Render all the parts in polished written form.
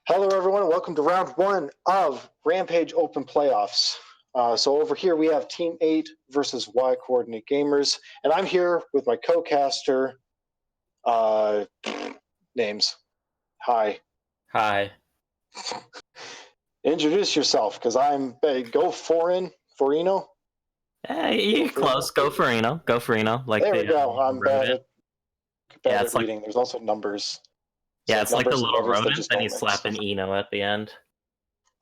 Hello, everyone, and welcome to round one of Rampage Open Playoffs. So over here we have Team 8 versus Y Coordinate Gamers, and I'm here with my co-caster, names. Hi. Hi. Introduce yourself, because I'm Go Forino. Hey, you're close. Go Farino. Go Farino. Like There we go. I'm bad rodent. at reading. There's also numbers. It's like the numbers and little letters that rodent, just then don't you mix. slap an Eno at the end.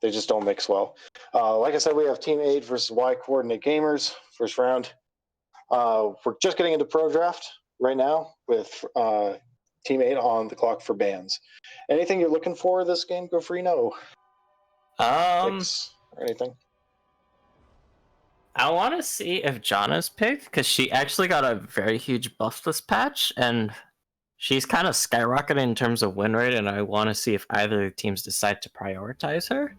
They just don't mix well. Like I said, we have Team 8 versus Y Coordinate Gamers, first round. We're just getting into Pro Draft right now with Team 8 on the clock for bans. Anything you're looking for this game, Go Free? No. Picks or anything? I want to see if Jana's picked, because she actually got a very huge buff this patch, and she's kind of skyrocketed in terms of win rate, and I want to see if either teams decide to prioritize her.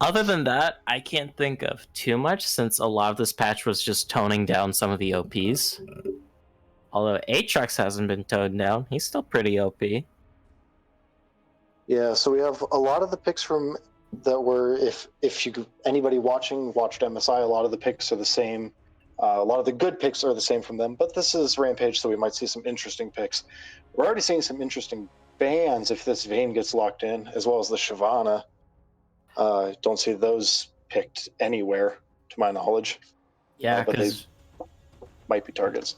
Other than that, I can't think of too much, since a lot of this patch was just toning down some of the OPs. Although Aatrox hasn't been toned down, he's still pretty OP. Yeah, so we have a lot of the picks from that were, if anybody watching watched MSI, a lot of the picks are the same. A lot of the good picks are the same from them, but this is Rampage, so we might see some interesting picks. We're already seeing some interesting bans if this Vayne gets locked in, as well as the Shyvana. Don't see those picked anywhere, to my knowledge. Yeah, but they might be targets.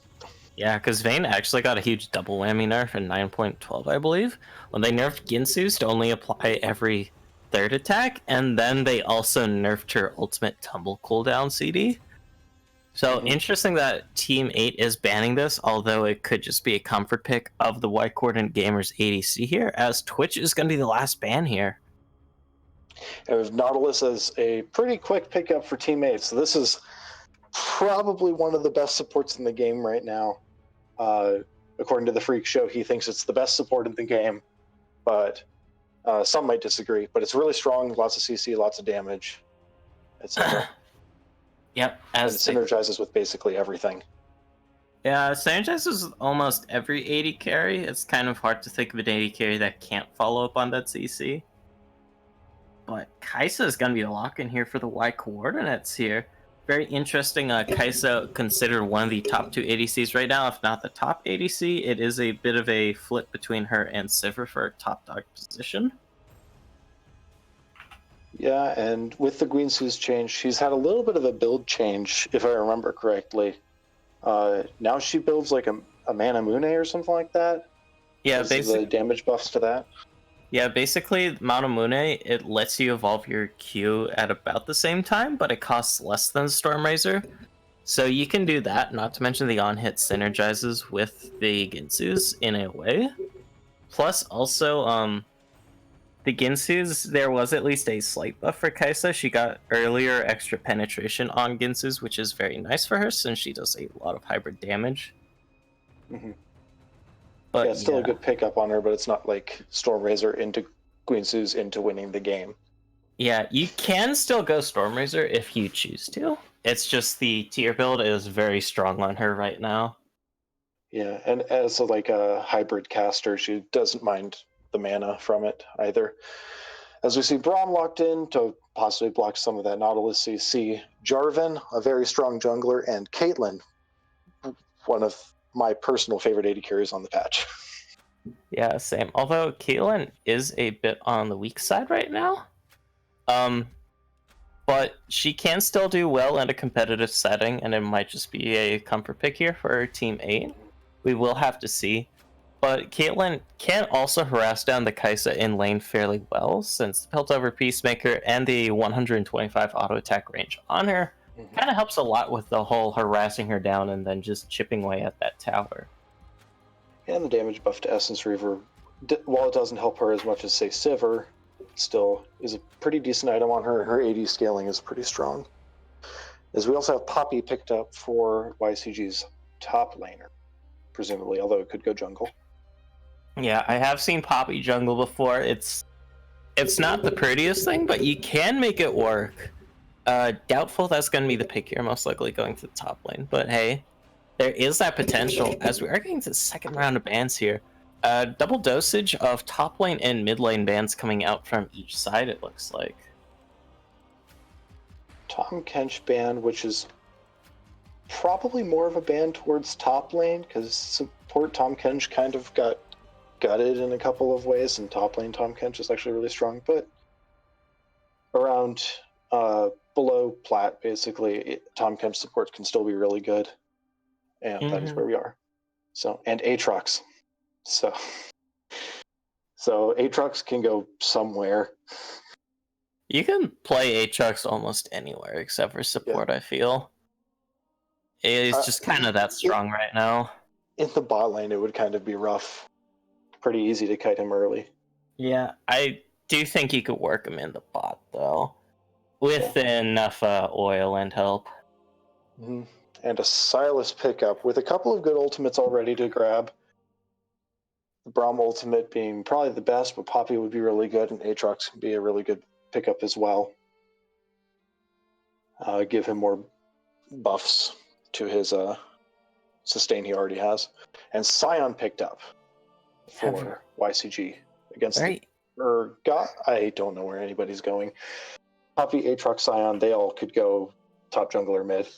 Yeah, because Vayne actually got a huge double whammy nerf in 9.12, I believe, when they nerfed Ginsu's to only apply every third attack, and then they also nerfed her ultimate tumble cooldown CD. So interesting that Team 8 is banning this, although it could just be a comfort pick of the Y Coordinate Gamers ADC here, as Twitch is going to be the last ban here. And Nautilus is a pretty quick pickup for Team 8, so this is probably one of the best supports in the game right now. According to the Freak Show, he thinks it's the best support in the game, but some might disagree. But it's really strong, lots of CC, lots of damage, etc. Yep, and it synergizes with basically everything. Yeah, synergizes with almost every AD carry. It's kind of hard to think of an AD carry that can't follow up on that CC. But Kai'Sa is going to be a lock-in here for the Y Coordinates here. Very interesting. Kai'Sa considered one of the top 2 ADCs right now, if not the top ADC. It is a bit of a flip between her and Sivir for top dog position. Yeah, and with the Guinsoo's change, she's had a little bit of a build change, if I remember correctly. Now she builds like a Mana Mune or something like that. Yeah, basically the damage buffs to that. Yeah, basically, Mana Mune, it lets you evolve your Q at about the same time, but it costs less than Stormrazor. So you can do that, not to mention the on-hit synergizes with the Ginsu's in a way. Plus, also, the Ginsu's, there was at least a slight buff for Kai'Sa. She got earlier extra penetration on Ginsu's, which is very nice for her, since she does a lot of hybrid damage. But yeah, it's still a good pickup on her, but it's not like Stormrazor into Guinsoo's into winning the game. Yeah, you can still go Stormrazor if you choose to. It's just the tier build is very strong on her right now. Yeah, and as like a hybrid caster, she doesn't mind the mana from it either. As we see Braum locked in to possibly block some of that Nautilus CC. Jarvan, a very strong jungler, and Caitlyn, one of my personal favorite AD carries on the patch. Yeah, same. Although Caitlyn is a bit on the weak side right now. But she can still do well in a competitive setting, and it might just be a comfort pick here for Team 8. We will have to see. But Caitlyn can also harass down the Kai'Sa in lane fairly well, since the Piltover Peacemaker and the 125 auto attack range on her kind of helps a lot with the whole harassing her down and then just chipping away at that tower. And the damage buff to Essence Reaver, while it doesn't help her as much as, say, Sivir, still is a pretty decent item on her. Her AD scaling is pretty strong. As we also have Poppy picked up for YCG's top laner, presumably, although it could go jungle. Yeah, I have seen Poppy jungle before. It's not the prettiest thing, but you can make it work. Doubtful that's going to be the pick here, most likely going to the top lane. But hey, there is that potential. As we are getting to the second round of bans here, Double dosage of top lane and mid lane bans coming out from each side, it looks like. Tom Kench ban, which is probably more of a ban towards top lane, because support Tom Kench kind of got gutted in a couple of ways, and top lane Tom Kench is actually really strong, but around below plat, basically, Tom Kench support can still be really good, and that is where we are. So, and Aatrox. So Aatrox can go somewhere. You can play Aatrox almost anywhere except for support, I feel. He's just kind of that strong right now. In the bot lane, it would kind of be rough. Pretty easy to kite him early. Yeah, I do think you could work him in the bot, though. With enough oil and help. Mm-hmm. And a Silas pickup with a couple of good ultimates already to grab. The Braum ultimate being probably the best, but Poppy would be really good, and Aatrox can be a really good pickup as well. Give him more buffs to his sustain he already has. And Scion picked up for YCG against the Urgot. I don't know where anybody's going. Poppy, Aatrox, Scion, they all could go top jungler mid.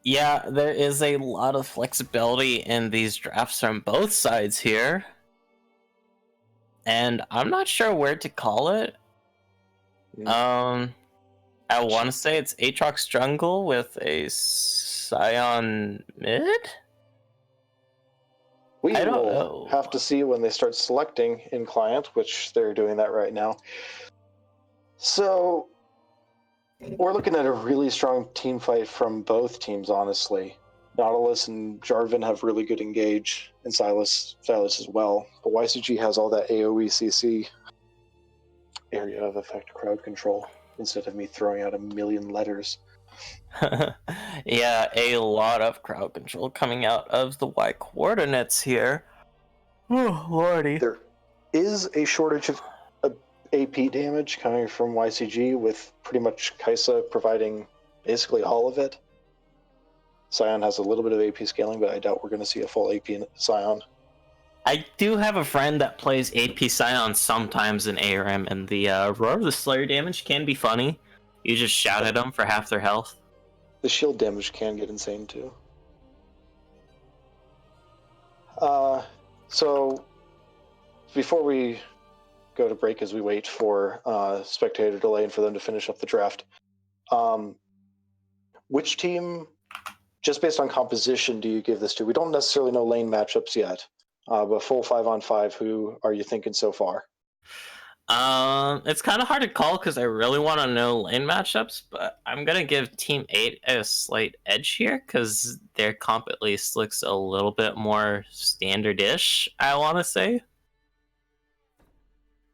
Yeah, there is a lot of flexibility in these drafts from both sides here. And I'm not sure where to call it. I want to say it's Aatrox jungle with a Scion mid? We will have to see when they start selecting in client, which they're doing that right now. So we're looking at a really strong team fight from both teams, honestly. Nautilus and Jarvan have really good engage, and Silas as well. But YCG has all that AoE CC, area of effect crowd control, instead of me throwing out a million letters. Yeah, a lot of crowd control coming out of the Y coordinates here. Oh, lordy. There is a shortage of AP damage coming from YCG, with pretty much Kaisa providing basically all of it. Scion has a little bit of AP scaling, but I doubt we're going to see a full AP Scion. I do have a friend that plays AP Scion sometimes in ARM, and the Roar of the Slayer damage can be funny. You just shout at them for half their health. The shield damage can get insane too. So before we go to break, as we wait for spectator delay and for them to finish up the draft, which team, just based on composition, do you give this to? We don't necessarily know lane matchups yet, but full 5-on-5, who are you thinking so far? It's kind of hard to call because I really want to know lane matchups, but I'm gonna give Team 8 a slight edge here because their comp at least looks a little bit more standard-ish, I want to say.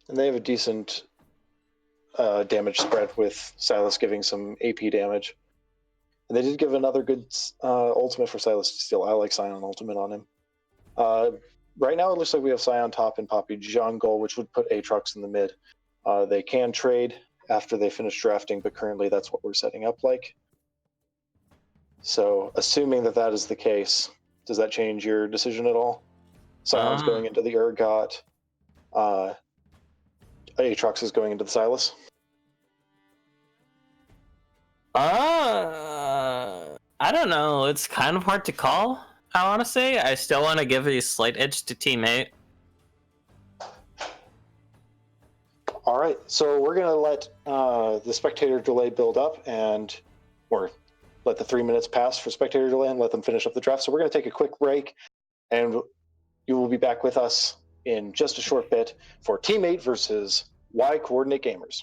And they have a decent damage spread, with Silas giving some AP damage. And they did give another good ultimate for Silas to steal. I like Scion ultimate on him. Right now, it looks like we have Scion top and Poppy jungle, which would put Aatrox in the mid. They can trade after they finish drafting, but currently that's what we're setting up like. So, assuming that that is the case, does that change your decision at all? Scion's going into the Urgot. Aatrox is going into the Silas. I don't know. It's kind of hard to call, I want to say. I still want to give a slight edge to Team 8. All right, so we're going to let the spectator delay build up, or let the 3 minutes pass for spectator delay and let them finish up the draft. So we're going to take a quick break, and you will be back with us in just a short bit for Team 8 versus Y Coordinate Gamers.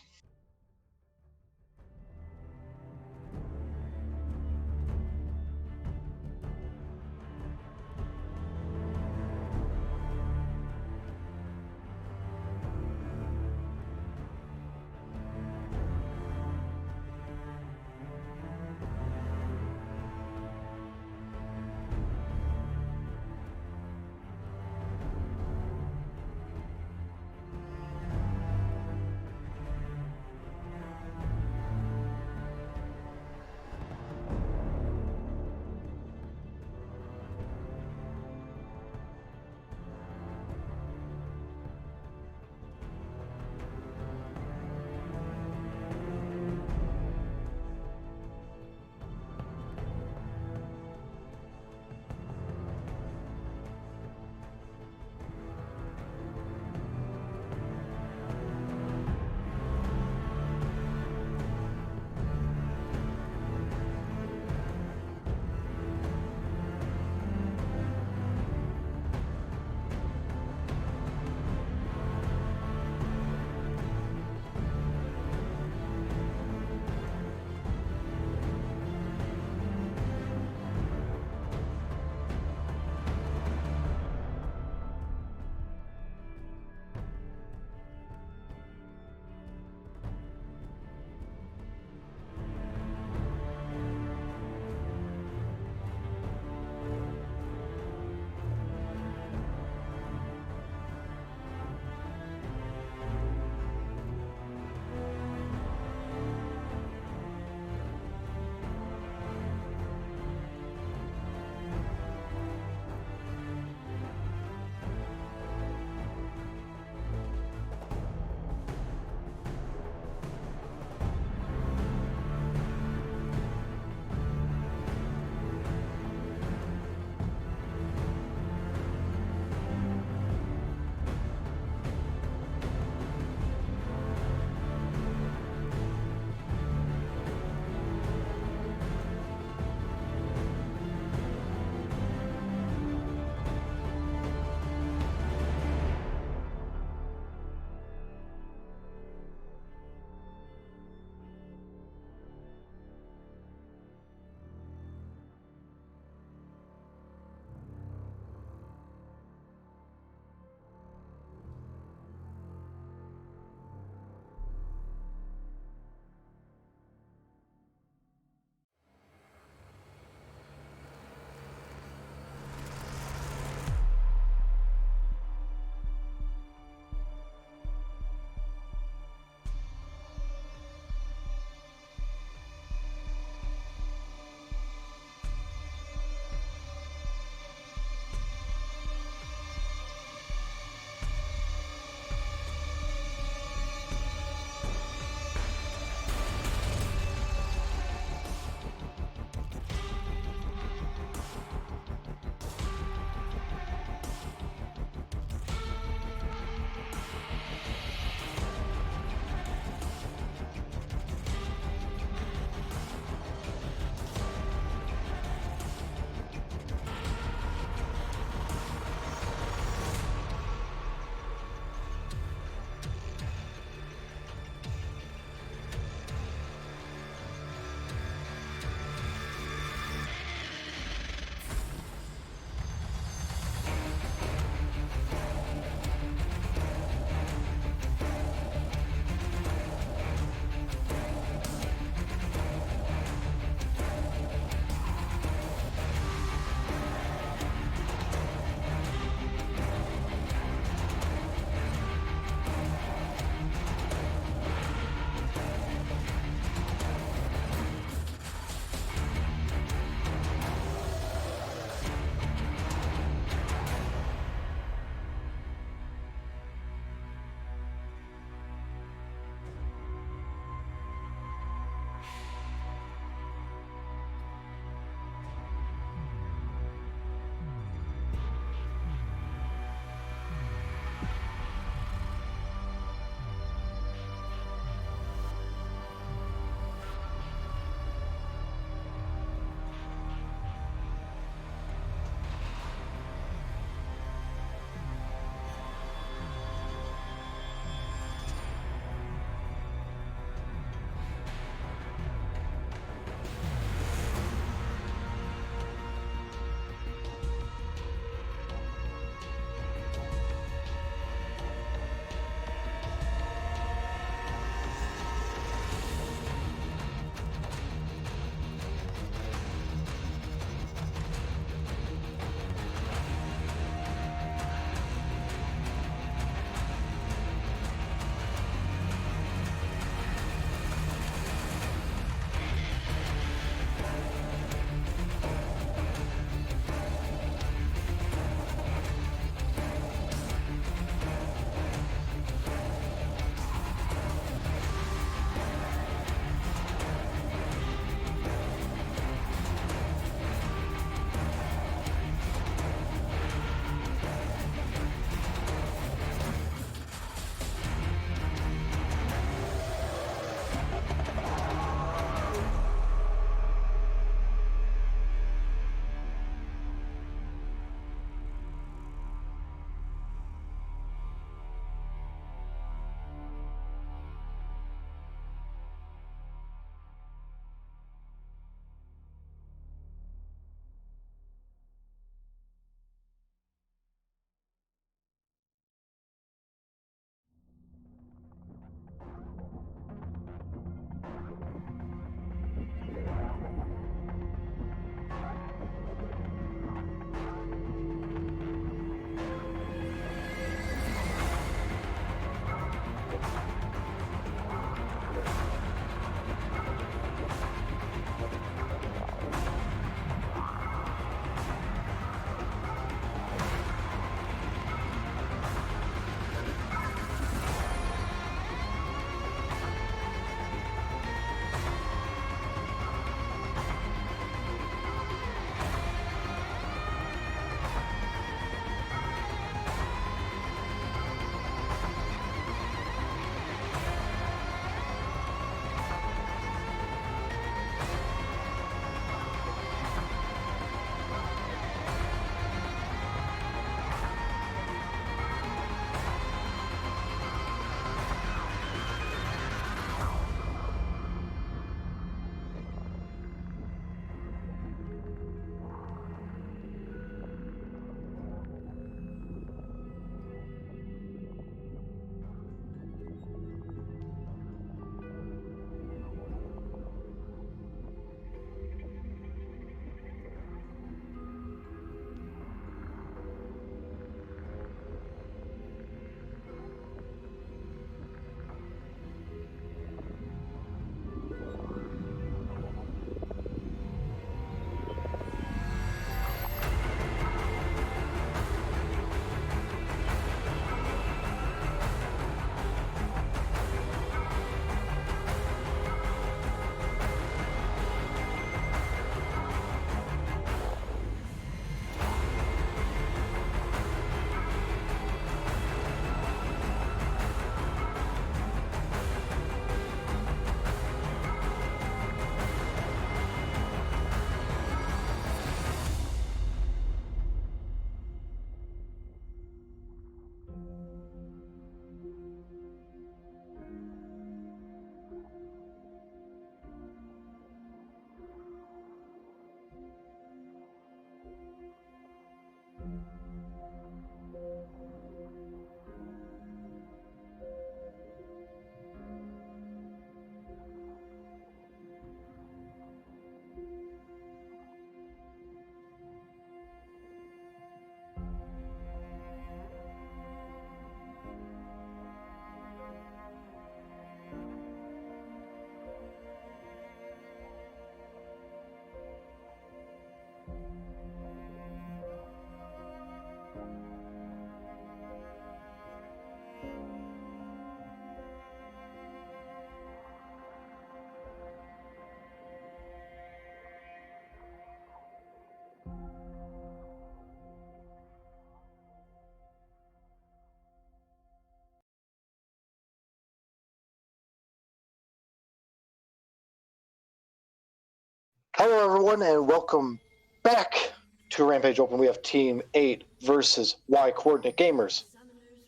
Hello, everyone, and welcome back to Rampage Open. We have Team 8 versus Y Coordinate Gamers,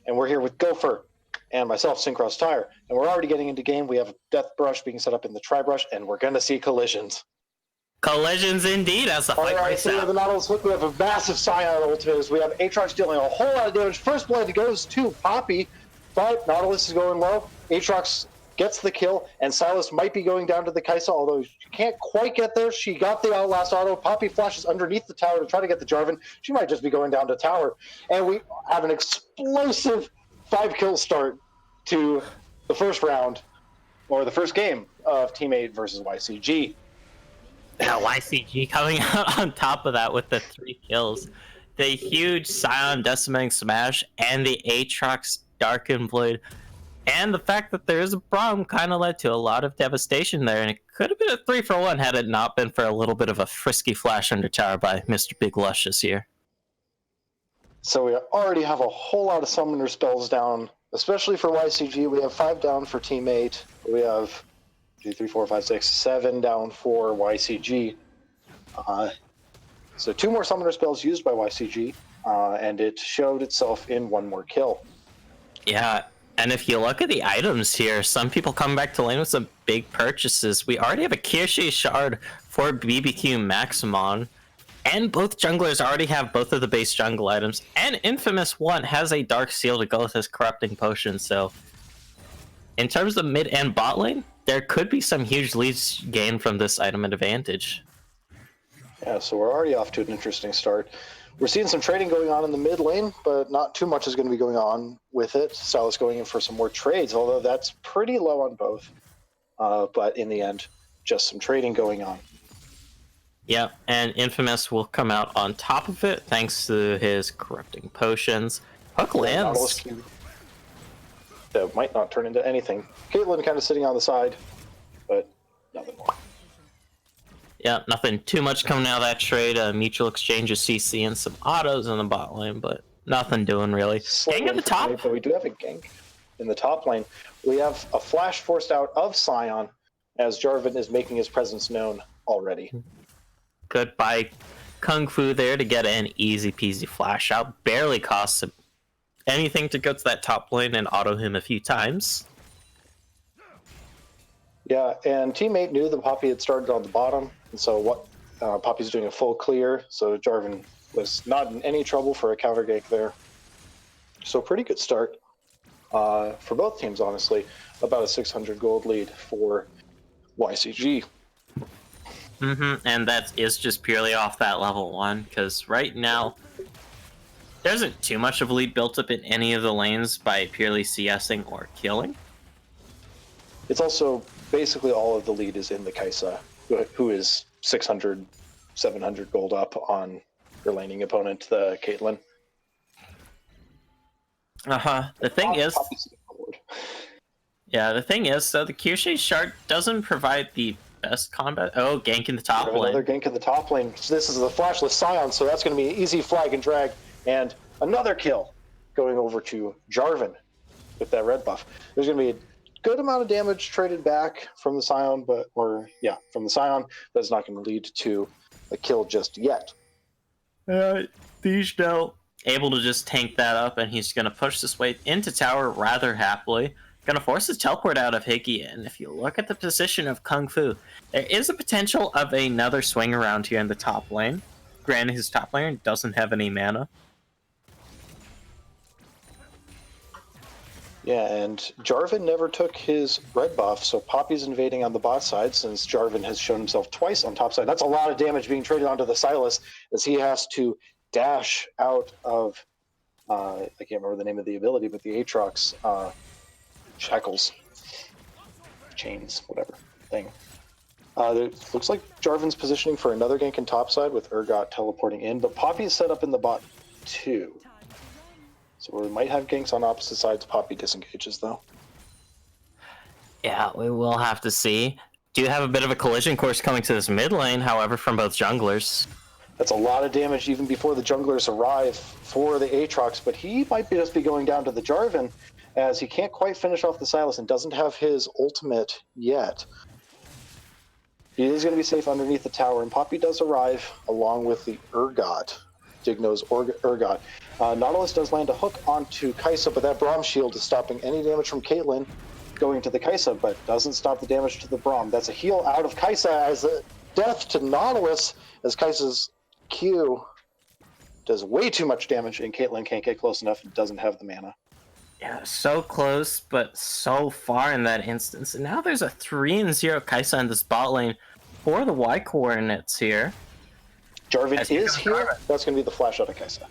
and we're here with Gopher and myself, Syncross Tire, and we're already getting into game. We have a Death Brush being set up in the Tri-Brush, and we're going to see collisions. Collisions indeed as the fight breaks so we have the Nautilus Hook. We have a massive Scion ultimate. We have Aatrox dealing a whole lot of damage. First blood goes to Poppy, but Nautilus is going low. Aatrox gets the kill, and Silas might be going down to the Kaisa, although she can't quite get there. She got the Outlast auto. Poppy flashes underneath the tower to try to get the Jarvan. She might just be going down to tower. And we have an explosive 5-kill start to the first round, or the first game of Team 8 versus YCG. Now YCG coming out on top of that with the 3 kills. The huge Scion decimating smash and the Aatrox Darkened Blade. And the fact that there is a problem kind of led to a lot of devastation there, and it could have been a 3-for-1 had it not been for a little bit of a frisky flash under tower by Mr. Big Luscious here. So we already have a whole lot of summoner spells down, especially for YCG. We have 5 down for Team 8. We have 2, 3, 4, 5, 6, 7 down for YCG. So 2 more summoner spells used by YCG, and it showed itself in 1 more kill. Yeah. And if you look at the items here, some people come back to lane with some big purchases. We already have a Kirshi Shard for BBQ Maximon, and both junglers already have both of the base jungle items, and Infamous 1 has a Dark Seal to go with his Corrupting Potion, so in terms of mid and bot lane, there could be some huge leads gained from this item advantage. Yeah, so we're already off to an interesting start. We're seeing some trading going on in the mid lane, but not too much is going to be going on with it. Silas going in for some more trades, although that's pretty low on both. But in the end, just some trading going on. Yeah, and Infamous will come out on top of it thanks to his Corrupting Potions. Hook lands. That might not turn into anything. Caitlyn kind of sitting on the side, but nothing more. Yeah, nothing too much coming out of that trade. Mutual exchange of CC and some autos in the bot lane, but nothing doing really. Gank at the top. But we do have a gank in the top lane. We have a flash forced out of Scion as Jarvan is making his presence known already. Goodbye Kung Fu there to get an easy peasy flash out. Barely costs him anything to go to that top lane and auto him a few times. Yeah, and Team 8 knew that Poppy had started on the bottom, and so Poppy's doing a full clear, so Jarvan was not in any trouble for a counter gank there. So pretty good start for both teams, honestly. About a 600 gold lead for YCG. And that is just purely off that level 1, because right now there isn't too much of a lead built up in any of the lanes by purely CSing or killing. It's also basically all of the lead is in the Kaisa, who is 600, 700 gold up on your laning opponent, the Caitlyn. The thing is, so the Kirshi Shard doesn't provide the best combat. Oh, gank in the top lane. Another gank in the top lane. This is the flashless Scion, so that's going to be an easy flag and drag. And another kill going over to Jarvan with that red buff. There's going to be a good amount of damage traded back from the Scion, but it's not going to lead to a kill just yet. Thiesh now able to just tank that up, and he's going to push this way into tower rather happily. Going to force his teleport out of Higgy, and if you look at the position of Kung Fu, there is a potential of another swing around here in the top lane. Granted, his top lane doesn't have any mana. Yeah, and Jarvan never took his red buff, so Poppy's invading on the bot side since Jarvan has shown himself twice on top side. That's a lot of damage being traded onto the Silas as he has to dash out of, I can't remember the name of the ability, but the Aatrox shackles, chains, whatever thing. It looks like Jarvan's positioning for another gank in topside with Urgot teleporting in, but Poppy is set up in the bot too. So we might have ganks on opposite sides. Poppy disengages though. Yeah, we will have to see. Do have a bit of a collision course coming to this mid lane, however, from both junglers. That's a lot of damage even before the junglers arrive for the Aatrox, but he might just be going down to the Jarvan as he can't quite finish off the Silas and doesn't have his ultimate yet. He is going to be safe underneath the tower, and Poppy does arrive along with the Urgot, Digno's Urgot. Nautilus does land a hook onto Kai'Sa, but that Braum shield is stopping any damage from Caitlyn going to the Kai'Sa, but doesn't stop the damage to the Braum. That's a heal out of Kai'Sa as a death to Nautilus, as Kai'Sa's Q does way too much damage, and Caitlyn can't get close enough and doesn't have the mana. Yeah, so close, but so far in that instance. And now there's a 3-0 Kai'Sa in this bot lane for the Y coordinates here. Jarvan is here. That's going to be the flash out of Kai'Sa.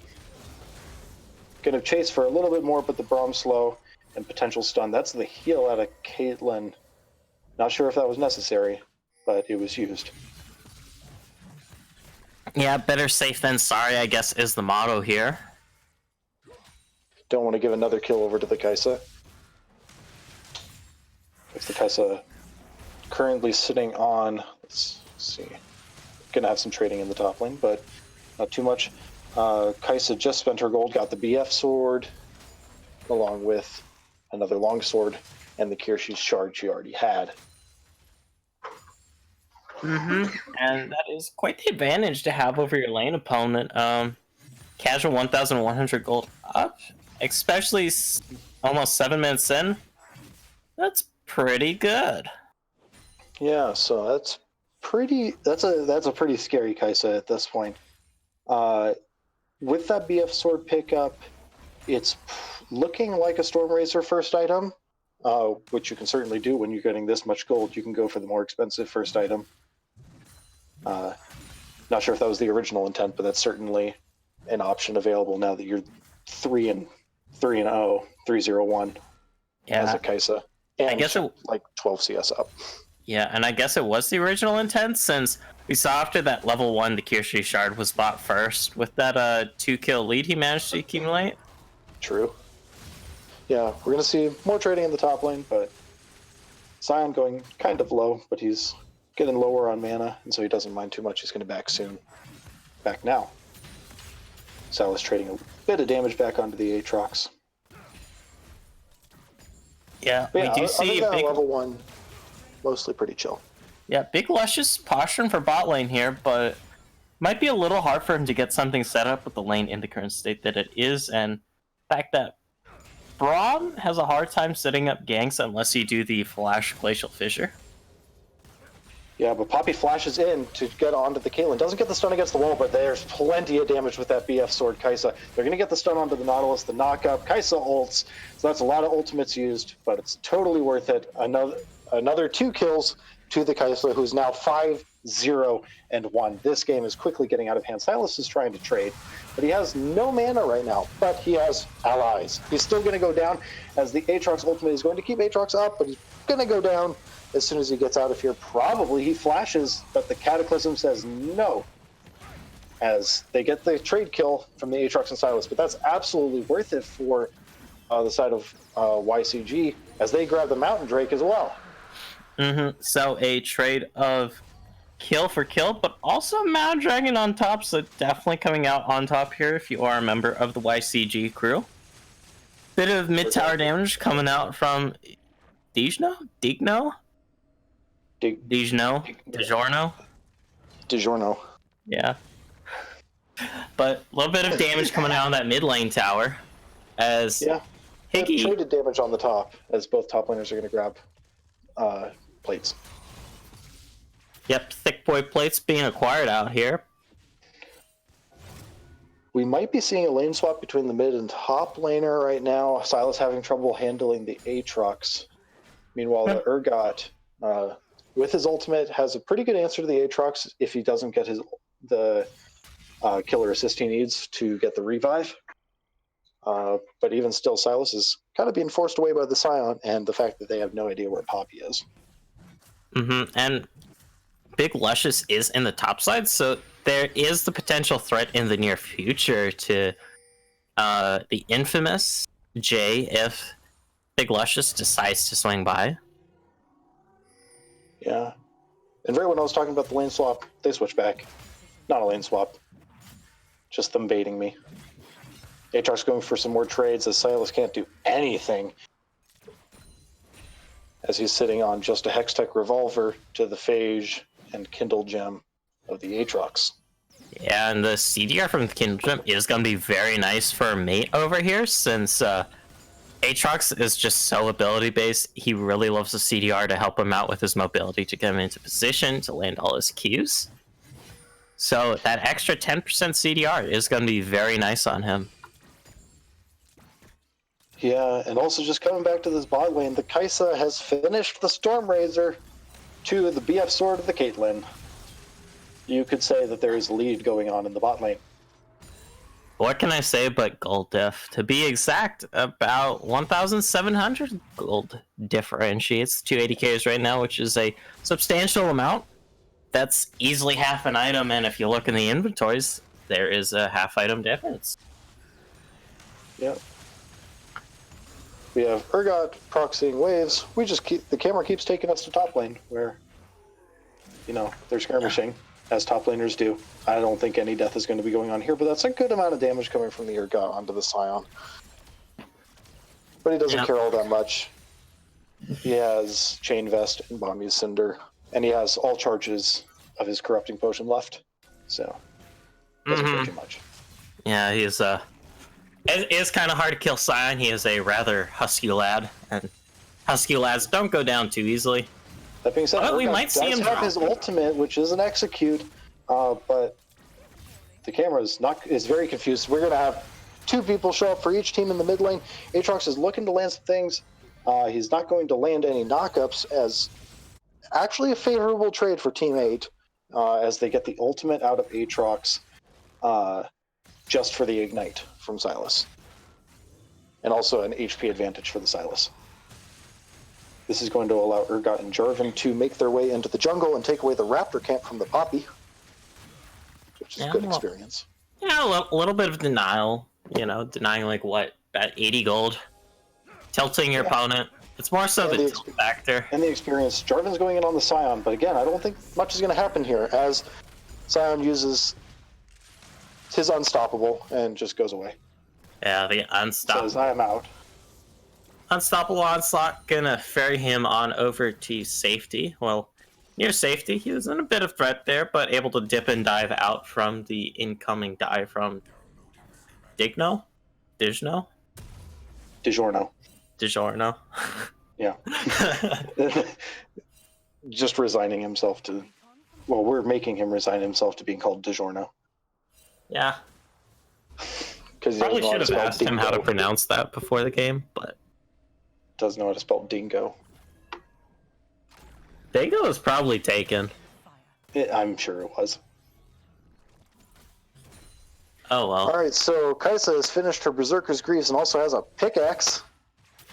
Going to chase for a little bit more, but the Braum slow and potential stun. That's the heal out of Caitlyn. Not sure if that was necessary, but it was used. Yeah, better safe than sorry, I guess, is the motto here. Don't want to give another kill over to the Kai'Sa. If the Kai'Sa currently sitting on, let's see, gonna have some trading in the top lane, but not too much. Kai'Sa just spent her gold, got the BF sword, along with another long sword, and the Kirshi shard she already had. And that is quite the advantage to have over your lane opponent. Casual 1,100 gold up, especially almost 7 minutes in. That's pretty good. Yeah, so that's a pretty scary Kai'Sa at this point. With that BF sword pickup, it's looking like a Stormrazor first item, which you can certainly do when you're getting this much gold. You can go for the more expensive first item. Not sure if that was the original intent, but that's certainly an option available now that you're 3-0, 3-0-1 as a Kai'Sa, and I guess like 12 CS up. Yeah, and I guess it was the original intent, since we saw after that level 1 the Kirshi shard was bought first with that 2-kill lead he managed to accumulate. True. Yeah, we're gonna see more trading in the top lane, but Sion going kind of low, but he's getting lower on mana, and so he doesn't mind too much. He's going to back soon. Back now. Sylas trading a bit of damage back onto the Aatrox. Yeah, we do see big level 1, mostly pretty chill. Yeah, big luscious posturing for bot lane here, but might be a little hard for him to get something set up with the lane in the current state that it is, and the fact that Braum has a hard time setting up ganks unless you do the Flash Glacial Fissure. Yeah, but Poppy flashes in to get onto the Caitlyn. Doesn't get the stun against the wall, but there's plenty of damage with that BF sword Kai'Sa. They're going to get the stun onto the Nautilus, the knockup. Kai'Sa ults, so that's a lot of ultimates used, but it's totally worth it. Another 2 kills to the Kai'Sa, who's now 5-0-1. This game is quickly getting out of hand. Sylas is trying to trade, but he has no mana right now, but he has allies. He's still going to go down, as the Aatrox ultimate is going to keep Aatrox up, but he's going to go down as soon as he gets out of here. Probably he flashes, but the Cataclysm says no, as they get the trade kill from the Aatrox and Sylas. But that's absolutely worth it for the side of YCG, as they grab the Mountain Drake as well. So a trade of kill for kill, but also Mountain Dragon on top, so definitely coming out on top here if you are a member of the YCG crew. Bit of mid-tower damage coming out from DiGiorno? Yeah. But a little bit of damage coming out on that mid lane tower, as Higgy traded damage on the top, as both top laners are going to grab plates. Yep, thick boy plates being acquired out here. We might be seeing a lane swap between the mid and top laner right now. Sylas having trouble handling the Aatrox. Meanwhile, the Urgot, with his ultimate, has a pretty good answer to the Aatrox if he doesn't get the killer assist he needs to get the revive. But even still, Sylas is kind of being forced away by the Scion and the fact that they have no idea where Poppy is. And Big Luscious is in the top side, so there is the potential threat in the near future to the infamous J if Big Luscious decides to swing by. Yeah. And right when I was talking about the lane swap, they switch back. Not a lane swap. Just them baiting me. Aatrox going for some more trades, as Sylas can't do anything, as he's sitting on just a Hextech Revolver to the Phage and Kindle Gem of the Aatrox. Yeah, and the CDR from the Kindle Gem is going to be very nice for mate over here, since Aatrox is just so ability-based. He really loves the CDR to help him out with his mobility to get him into position to land all his Qs. So that extra 10% CDR is going to be very nice on him. Yeah, and also just coming back to this bot lane, the Kai'Sa has finished the Stormrazor to the BF Sword of the Caitlyn. You could say that there is a lead going on in the bot lane. What can I say but gold diff? To be exact, about 1,700 gold differentiates 280Ks right now, which is a substantial amount. That's easily half an item, and if you look in the inventories, there is a half item difference. Yep. We have Urgot proxying waves. We just the camera keeps taking us to top lane, where, you know, they're skirmishing, as top laners do. I don't think any death is going to be going on here, but that's a good amount of damage coming from the Urgot onto the Scion. But he doesn't care all that much. He has Chain Vest and Bomb Cinder, and he has all charges of his Corrupting Potion left, so doesn't care too much. Yeah, he's it is kind of hard to kill Scion. He is a rather husky lad, and husky lads don't go down too easily. That being said, we might see him have his ultimate, which is an execute, but the camera is very confused. We're going to have two people show up for each team in the mid lane. Aatrox is looking to land some things. He's not going to land any knockups, as actually a favorable trade for Team 8, as they get the ultimate out of Aatrox just for the Ignite from Sylas. And also an HP advantage for the Sylas. This is going to allow Urgot and Jarvan to make their way into the jungle and take away the Raptor camp from the Poppy, which is a good experience. Yeah, a little bit of denial, you know, denying like what, about 80 gold, tilting your opponent. It's more so the tilt factor. And the experience. Jarvan's going in on the Scion, but again, I don't think much is going to happen here, as Scion uses his Unstoppable and just goes away. Yeah, the Unstoppable. Says, I am out. Unstoppable Onslaught gonna ferry him on over to safety. Well, near safety, he was in a bit of threat there, but able to dip and dive out from the incoming dive from DiGno? DiGiorno. Yeah. Just resigning himself to... Well, we're making him resign himself to being called DiGiorno. Yeah. Because probably should have asked him how to pronounce that before the game, but... Doesn't know how to spell dingo. Dingo is probably taken. I'm sure it was. Oh well. Alright, so Kai'Sa has finished her Berserker's Greaves and also has a pickaxe.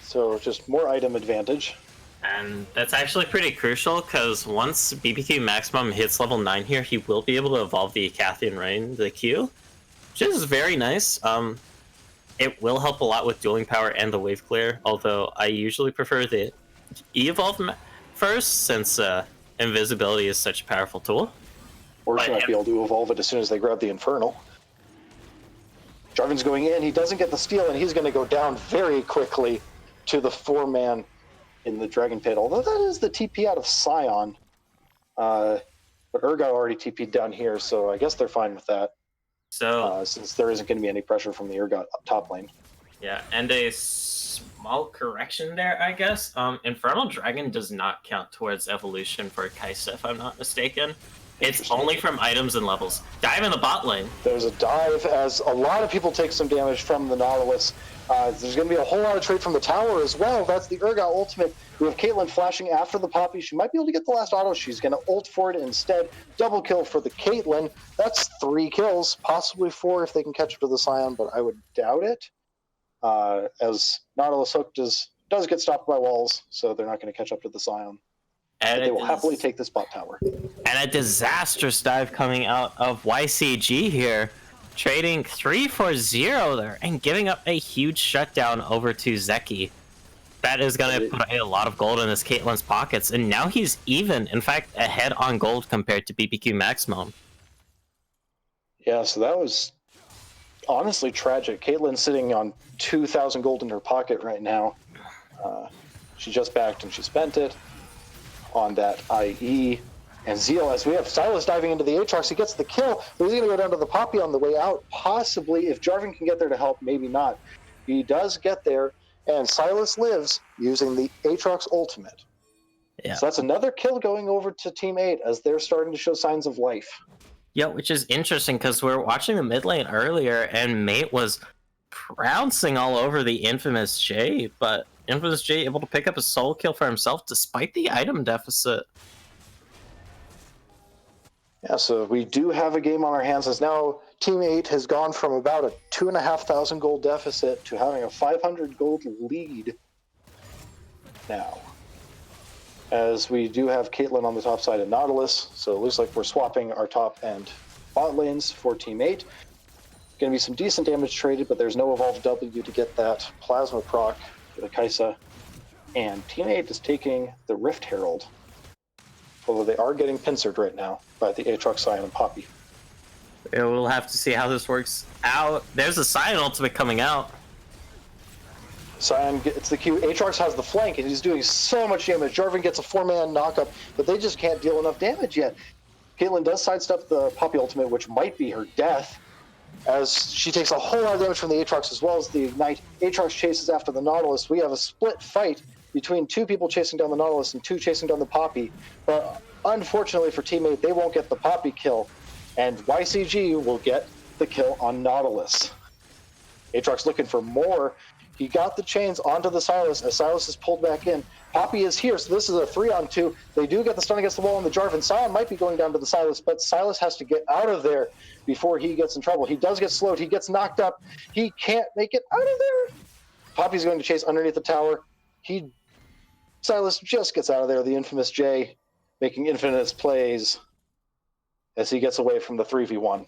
So just more item advantage. And that's actually pretty crucial, because once BBQ Maximum hits level 9 here, he will be able to evolve the Acathian Rain, the Q, which is very nice. It will help a lot with dueling power and the wave clear, although I usually prefer the E-Evolve first, since invisibility is such a powerful tool. Or she might be able to evolve it as soon as they grab the Infernal. Jarvan's going in, he doesn't get the steal, and he's going to go down very quickly to the 4-man in the Dragon Pit, although that is the TP out of Scion. But Urgot already TP'd down here, so I guess they're fine with that. So since there isn't going to be any pressure from the Urgot up top lane. Yeah, and a small correction there, I guess. Infernal Dragon does not count towards evolution for Kai'Sa, if I'm not mistaken. It's only from items and levels. Dive in the bot lane. There's a dive, as a lot of people take some damage from the Nautilus. There's going to be a whole lot of trade from the tower as well. That's the Urgot ultimate. We have Caitlyn flashing after the Poppy. She might be able to get the last auto. She's going to ult for it instead. Double kill for the Caitlyn. That's 3 kills, possibly 4 if they can catch up to the Scion, but I would doubt it. As Nautilus Hook does get stopped by walls, so they're not going to catch up to the Scion. And they will happily take this bot tower. And a disastrous dive coming out of YCG here, trading 3 for 0 there and giving up a huge shutdown over to Zeki. That is going to put a lot of gold in his Caitlyn's pockets, and now he's even, in fact, ahead on gold compared to BBQ Maximum. Yeah, so that was honestly tragic. Caitlyn's sitting on 2,000 gold in her pocket right now. She just backed and she spent it on that IE. And Zeal, as we have Silas diving into the Aatrox, he gets the kill, but he's going to go down to the Poppy on the way out. Possibly, if Jarvan can get there to help, maybe not. He does get there, and Silas lives using the Aatrox ultimate. Yeah. So that's another kill going over to Team 8 as they're starting to show signs of life. Yeah, which is interesting because we were watching the mid lane earlier, and Mate was trouncing all over the Infamous J, but Infamous J able to pick up a solo kill for himself despite the item deficit. Yeah, so we do have a game on our hands as now Team 8 has gone from about a 2,500 gold deficit to having a 500 gold lead now. As we do have Caitlyn on the top side of Nautilus, so it looks like we're swapping our top and bot lanes for Team 8. Going to be some decent damage traded, but there's no Evolve W to get that Plasma proc for the Kai'Sa. And Team 8 is taking the Rift Herald, although they are getting pincered right now by the Aatrox, Sion, and Poppy. Yeah, we'll have to see how this works out. There's a Sion ultimate coming out. Sion gets the Q. Aatrox has the flank, and he's doing so much damage. Jarvan gets a 4-man knockup, but they just can't deal enough damage yet. Caitlyn does sidestep the Poppy ultimate, which might be her death, as she takes a whole lot of damage from the Aatrox as well as the Ignite. Aatrox chases after the Nautilus. We have a split fight between 2 people chasing down the Nautilus and 2 chasing down the Poppy, but unfortunately for Team 8, they won't get the Poppy kill, and YCG will get the kill on Nautilus. Aatrox looking for more. He got the chains onto the Silas as Silas is pulled back in. Poppy is here, so this is a 3-on-2. They do get the stun against the wall on the Jarvan. Sion might be going down to the Silas, but Silas has to get out of there before he gets in trouble. He does get slowed. He gets knocked up. He can't make it out of there. Poppy's going to chase underneath the tower. Silas just gets out of there. The Infamous J making infinite plays as he gets away from the 3v1.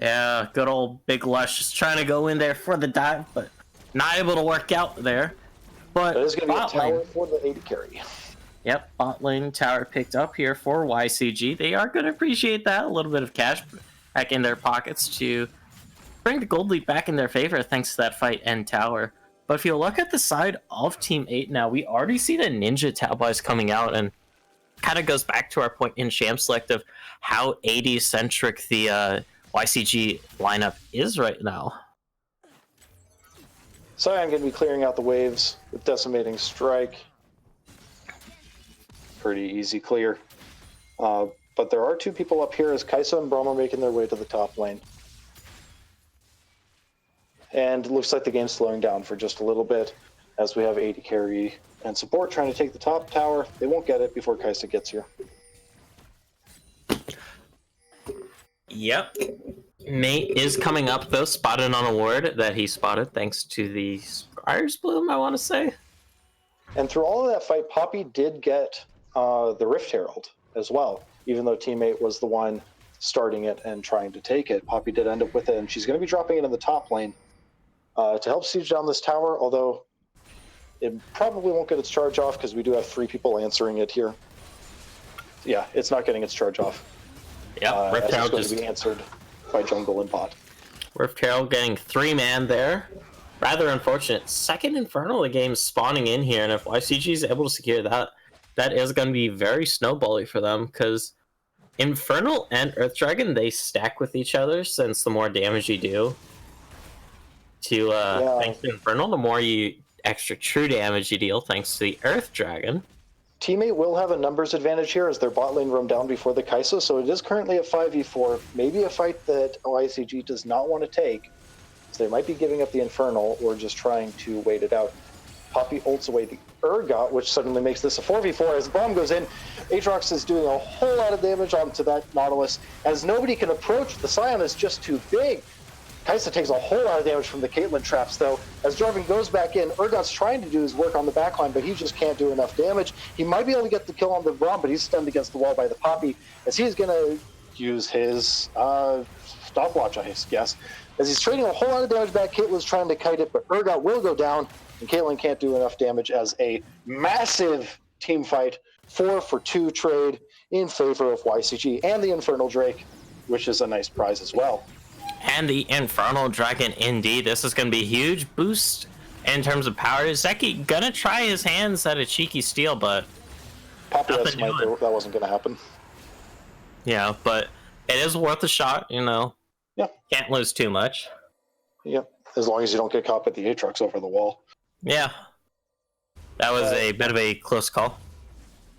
Yeah, good old Big Lush just trying to go in there for the dive, but not able to work out there. But There's going to be a tower lane for the AD carry. Yep, bot lane tower picked up here for YCG. They are going to appreciate that. A little bit of cash back in their pockets to bring the gold lead back in their favor thanks to that fight and tower. But if you look at the side of Team 8 now, we already see the Ninja Taboys coming out, and kind of goes back to our point in Sham Select of how AD-centric the YCG lineup is right now. Sion going to be clearing out the waves with Decimating Strike. Pretty easy clear. But there are 2 people up here as Kai'Sa and Braum are making their way to the top lane. And it looks like the game's slowing down for just a little bit as we have AD carry and support trying to take the top tower. They won't get it before Kai'Sa gets here. Yep. Mate is coming up, though, spotted on a ward that he spotted thanks to the Scryer's Bloom, I want to say. And through all of that fight, Poppy did get the Rift Herald as well, even though Team 8 was the one starting it and trying to take it. Poppy did end up with it, and she's going to be dropping it in the top lane to help siege down this tower, although it probably won't get its charge off because we do have 3 people answering it here. Yeah, it's not getting its charge off. Yep, Rift Herald going to be answered by jungle and bot. Rift Herald getting 3-man there. Rather unfortunate. Second Infernal of the game spawning in here, and if YCG is able to secure that, that is going to be very snowbally for them, because Infernal and Earth Dragon, they stack with each other, since the more damage you do to thanks to Infernal, the more extra true damage you deal thanks to the Earth Dragon. Team 8 will have a numbers advantage here as their bot lane roam down before the Kai'Sa, so it is currently a 5v4, maybe a fight that YCG does not want to take, so they might be giving up the Infernal or just trying to wait it out. Poppy ults away the Urgot, which suddenly makes this a 4v4 as the bomb goes in. Aatrox is doing a whole lot of damage onto that Nautilus, as nobody can approach. The Sion is just too big. Kai'Sa takes a whole lot of damage from the Caitlyn traps, though. As Jarvan goes back in, Urgot's trying to do his work on the backline, but he just can't do enough damage. He might be able to get the kill on the Braum, but he's stunned against the wall by the Poppy, as he's going to use his stopwatch, I guess. As he's trading a whole lot of damage back, Caitlyn's trying to kite it, but Urgot will go down, and Caitlyn can't do enough damage as a massive team fight, 4-for-2 trade in favor of YCG and the Infernal Drake, which is a nice prize as well. And the Infernal Dragon, indeed. This is going to be a huge boost in terms of power. Zeki gonna try his hands at a cheeky steal, but Poppy has smite, that wasn't going to happen. Yeah, but it is worth a shot, you know. Yeah. Can't lose too much. Yep. As long as you don't get caught with the Aatrox over the wall. Yeah. That was a bit of a close call.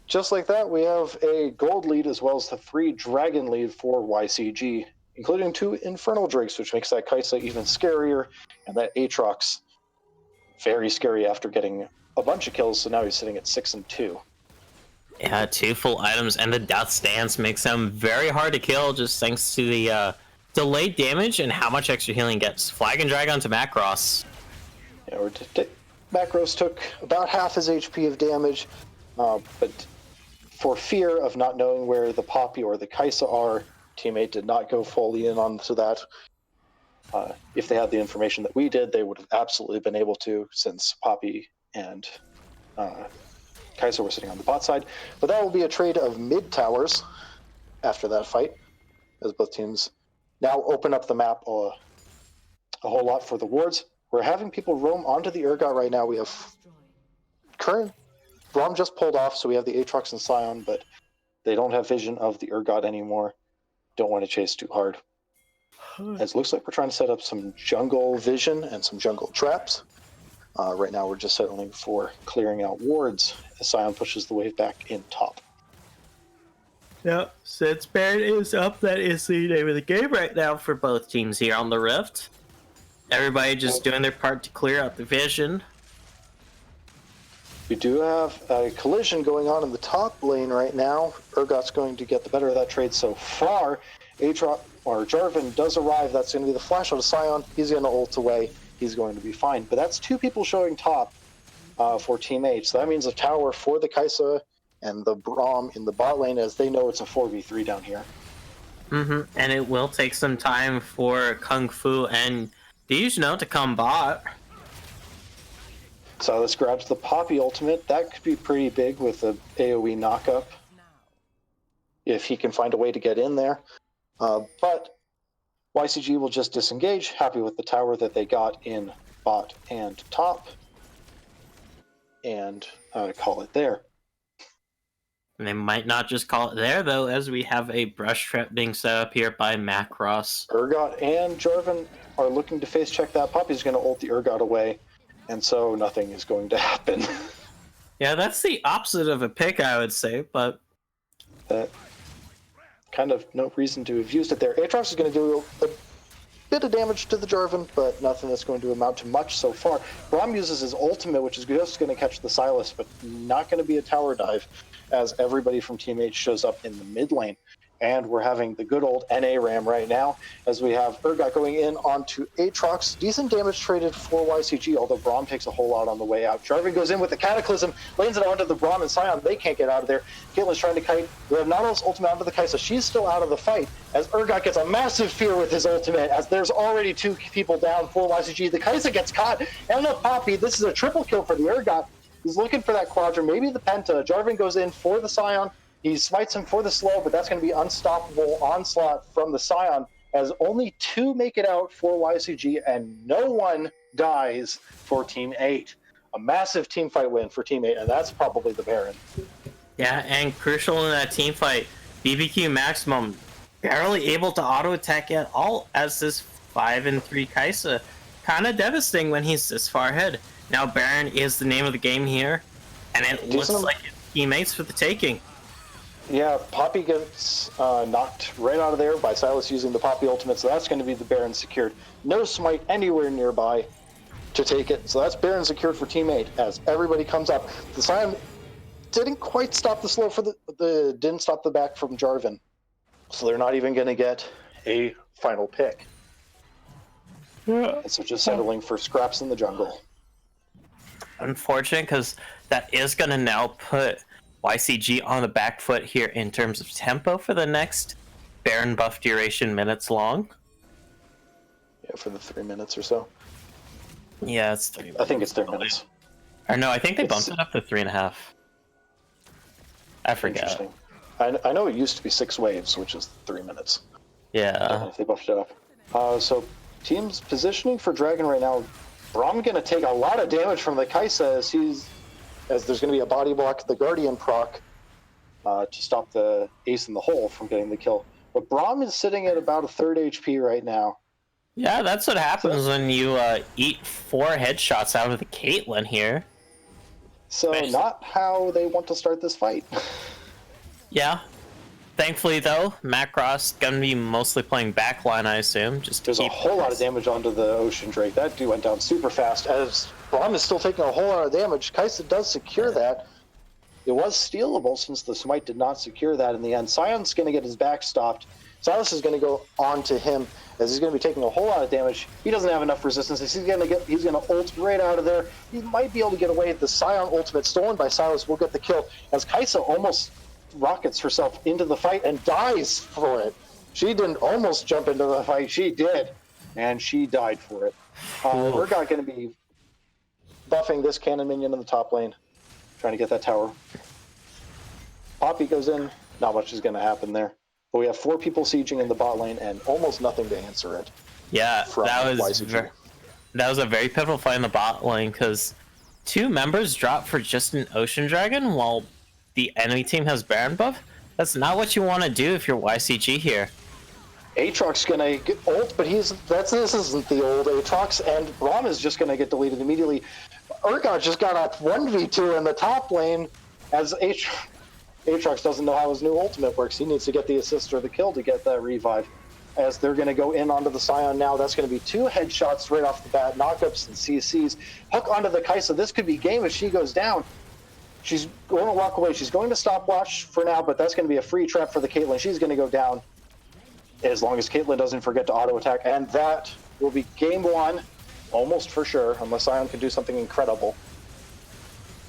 Just like that, we have a gold lead as well as the 3 dragon lead for YCG, including 2 infernal drakes, which makes that Kaisa even scarier, and that Aatrox very scary after getting a bunch of kills, so now he's sitting at 6 and 2. Yeah, 2 full items, and the Death Stance makes him very hard to kill, just thanks to the delayed damage and how much extra healing gets. Flag and Drag onto Macross. Yeah, Macross took about half his HP of damage, but for fear of not knowing where the Poppy or the Kaisa are, teammate did not go fully in onto that. If they had the information that we did, they would have absolutely been able to, since Poppy and Kaisa were sitting on the bot side. But that will be a trade of mid towers after that fight, as both teams now open up the map a whole lot for the wards. We're having people roam onto the Urgot right now. We have current Braum just pulled off, so we have the Aatrox and Scion, but they don't have vision of the Urgot anymore. Don't want to chase too hard. As it looks like we're trying to set up some jungle vision and some jungle traps. Right now we're just settling for clearing out wards as Scion pushes the wave back in top. Yeah, since Baron is up, that is the name of the game right now for both teams here on the Rift. Everybody just doing their part to clear out the vision. We do have a collision going on in the top lane right now. Urgot's going to get the better of that trade so far. Jarvan does arrive. That's going to be the flash out of Scion. He's going to ult away. He's going to be fine. But that's 2 people showing top for Team H. So that means a tower for the Kaisa and the Braum in the bot lane, as they know it's a 4v3 down here. And it will take some time for Kung Fu and Dijno to come bot. So let's grab the Poppy ultimate. That could be pretty big with the AoE knockup, if he can find a way to get in there. But YCG will just disengage, happy with the tower that they got in bot and top, and call it there. And they might not just call it there, though, as we have a brush trap being set up here by Macross. Urgot and Jarvan are looking to face check that. Poppy's going to ult the Urgot away, and so nothing is going to happen. Yeah, that's the opposite of a pick, I would say, but... kind of no reason to have used it there. Aatrox is going to do a bit of damage to the Jarvan, but nothing that's going to amount to much so far. Braum uses his ultimate, which is just going to catch the Sylas, but not going to be a tower dive, as everybody from Team H shows up in the mid lane. And we're having the good old NA ram right now, as we have Urgot going in onto Aatrox. Decent damage traded for YCG, although Braum takes a whole lot on the way out. Jarvan goes in with the Cataclysm, lanes it onto the Braum and Scion. They can't get out of there. Caitlyn's trying to kite. We have Nautilus ultimate onto the Kaisa. She's still out of the fight, as Urgot gets a massive fear with his ultimate, as there's already 2 people down for YCG. The Kaisa gets caught, and the Poppy. This is a triple kill for the Urgot. He's looking for that quadrant, maybe the Penta. Jarvan goes in for the Scion. He smites him for the slow, but that's going to be unstoppable onslaught from the Scion, as only 2 make it out for YCG, and no one dies for Team 8. A massive team fight win for Team 8, and that's probably the Baron. Yeah, and crucial in that team fight, BBQ Maximum barely able to auto attack at all, as this 5-3 Kaisa. Kind of devastating when he's this far ahead. Now Baron is the name of the game here, and it looks like his teammates for the taking. Yeah, Poppy gets knocked right out of there by Sylas using the Poppy ultimate, so that's going to be the Baron secured. No smite anywhere nearby to take it, so that's Baron secured for Team 8 as everybody comes up. The Scion didn't quite stop the slow for didn't stop the back from Jarvan, so they're not even going to get a final pick. Yeah. And so just settling for scraps in the jungle. Unfortunate, because that is going to now put YCG on the back foot here in terms of tempo for the next Baron buff duration minutes long. Yeah, for the 3 minutes or so. Yeah, it's 3 minutes. I think it's 3 minutes. Or no, I think they bumped it up to 3.5. I forget. Interesting. I know it used to be 6 waves, which is 3 minutes. Yeah. If they buffed it up. So teams positioning for Dragon right now. Braum going to take a lot of damage from the Kaisa as there's going to be a body block, the Guardian proc, to stop the ace in the hole from getting the kill. But Braum is sitting at about a third HP right now. Yeah, that's what happens when you eat 4 headshots out of the Caitlyn here. So not how they want to start this fight. Yeah. Thankfully, though, Matt Cross gonna be mostly playing backline, I assume. Just to There's a whole lot of damage onto the Ocean Drake. That dude went down super fast. As Braum is still taking a whole lot of damage, Kai'Sa does secure that. It was stealable since the Smite did not secure that in the end. Sion's going to get his back stopped. Silas is going to go on to him as he's going to be taking a whole lot of damage. He doesn't have enough resistance. He's going to ult right out of there. He might be able to get away. The Sion ultimate stolen by Silas will get the kill as Kai'Sa almost rockets herself into the fight and dies for it. She didn't almost jump into the fight. She did, and she died for it. Urgot going to be buffing this cannon minion in the top lane, trying to get that tower. Poppy goes in, not much is going to happen there. But we have 4 people sieging in the bot lane and almost nothing to answer it. Yeah, that was a very pivotal fight in the bot lane because 2 members dropped for just an Ocean Dragon while the enemy team has Baron buff. That's not what you want to do if you're YCG here. Aatrox's gonna get ult, but this isn't the old Aatrox, and Braum is just gonna get deleted immediately. Urgot just got a 1v2 in the top lane as Aatrox doesn't know how his new ultimate works. He needs to get the assist or the kill to get that revive. As they're going to go in onto the Sion now, that's going to be 2 headshots right off the bat, knockups and CCs. Hook onto the Kai'Sa. This could be game if she goes down. She's going to walk away. She's going to stopwatch for now, but that's going to be a free trap for the Caitlyn. She's going to go down as long as Caitlyn doesn't forget to auto-attack. And that will be game 1, almost for sure, unless Sion can do something incredible.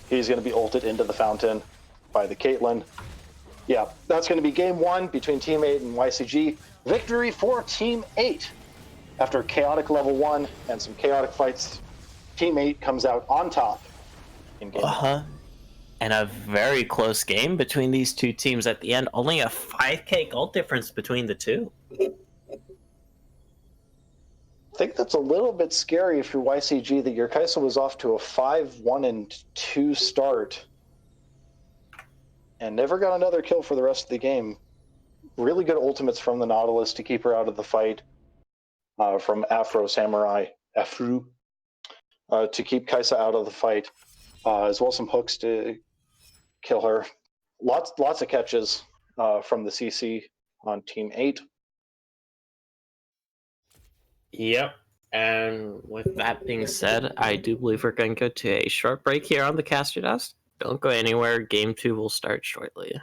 He's going to be ulted into the fountain by the Caitlyn. Yeah, that's going to be game 1 between Team 8 and YCG. Victory for Team 8. After chaotic level 1 and some chaotic fights, Team 8 comes out on top in game 1. And a very close game between these 2 teams at the end. Only a 5k gold difference between the 2. I think that's a little bit scary if you're YCG that your Kai'Sa was off to a 5-1-2 start and never got another kill for the rest of the game. Really good ultimates from the Nautilus to keep her out of the fight, from Afro to keep Kai'Sa out of the fight, as well as some hooks to kill her. Lots of catches from the CC on Team 8. Yep. And with that being said, I do believe we're going to go to a short break here on the Caster Desk. Don't go anywhere. Game 2 will start shortly.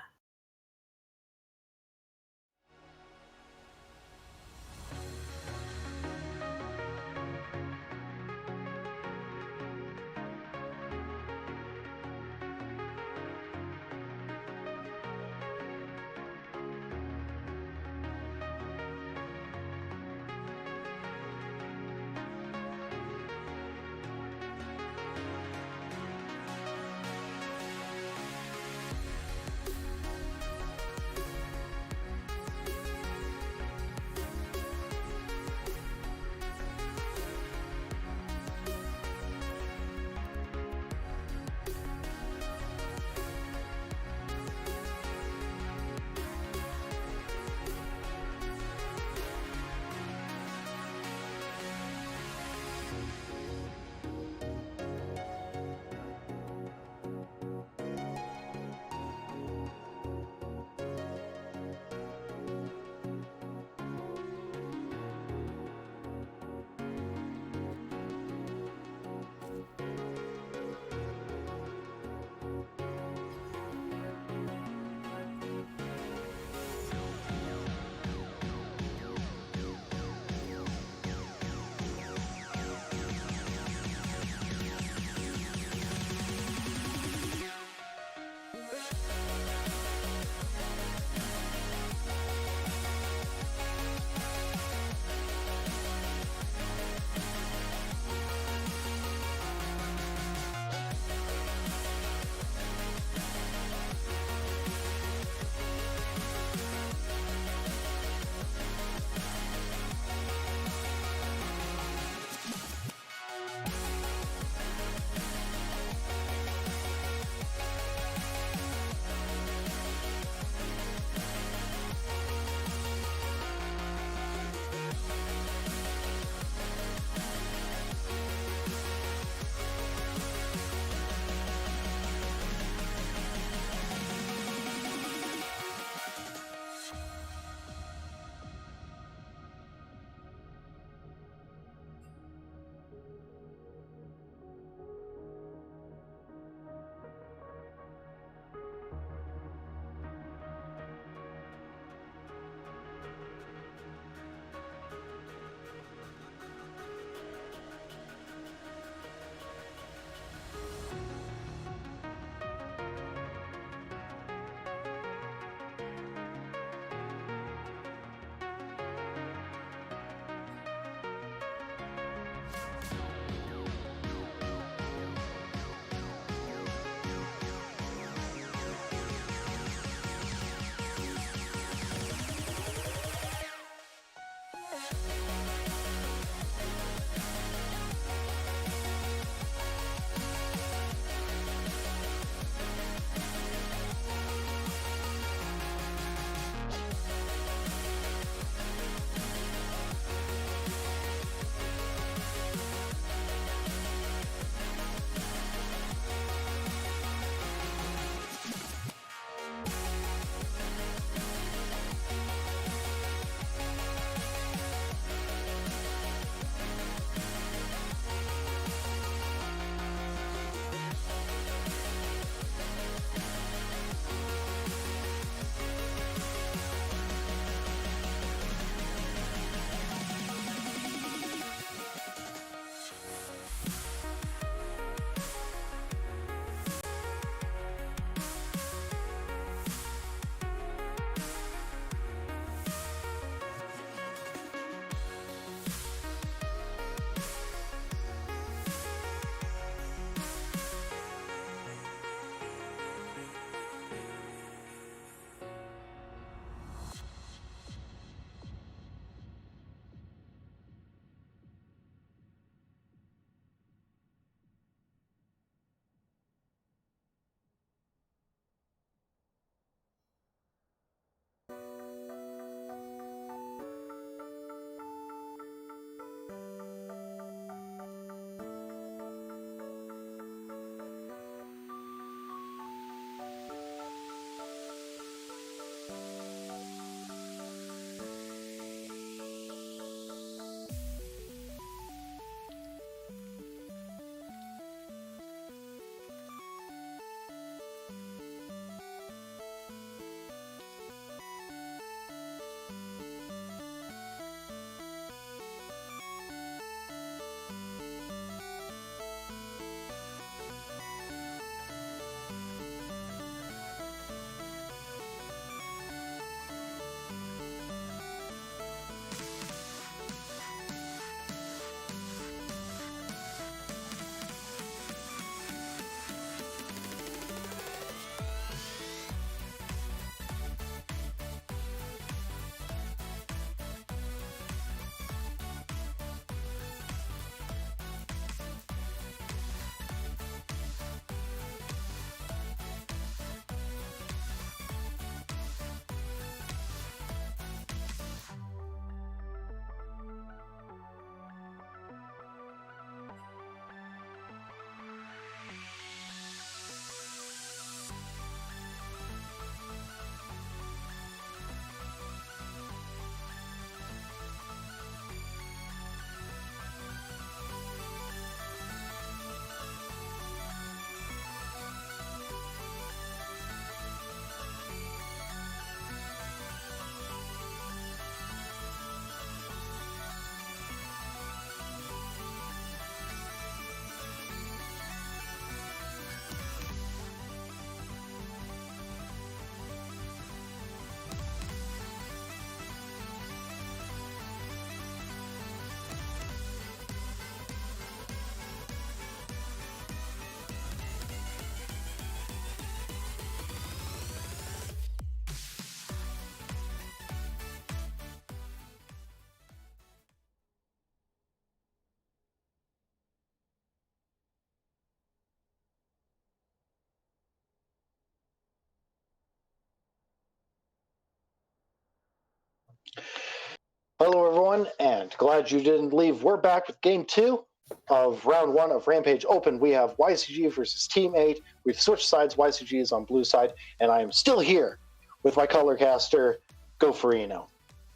Hello, everyone, and glad you didn't leave. We're back with game 2 of round 1 of Rampage Open. We have YCG versus Team 8. We've switched sides. YCG is on blue side, and I am still here with my color caster, Goferino.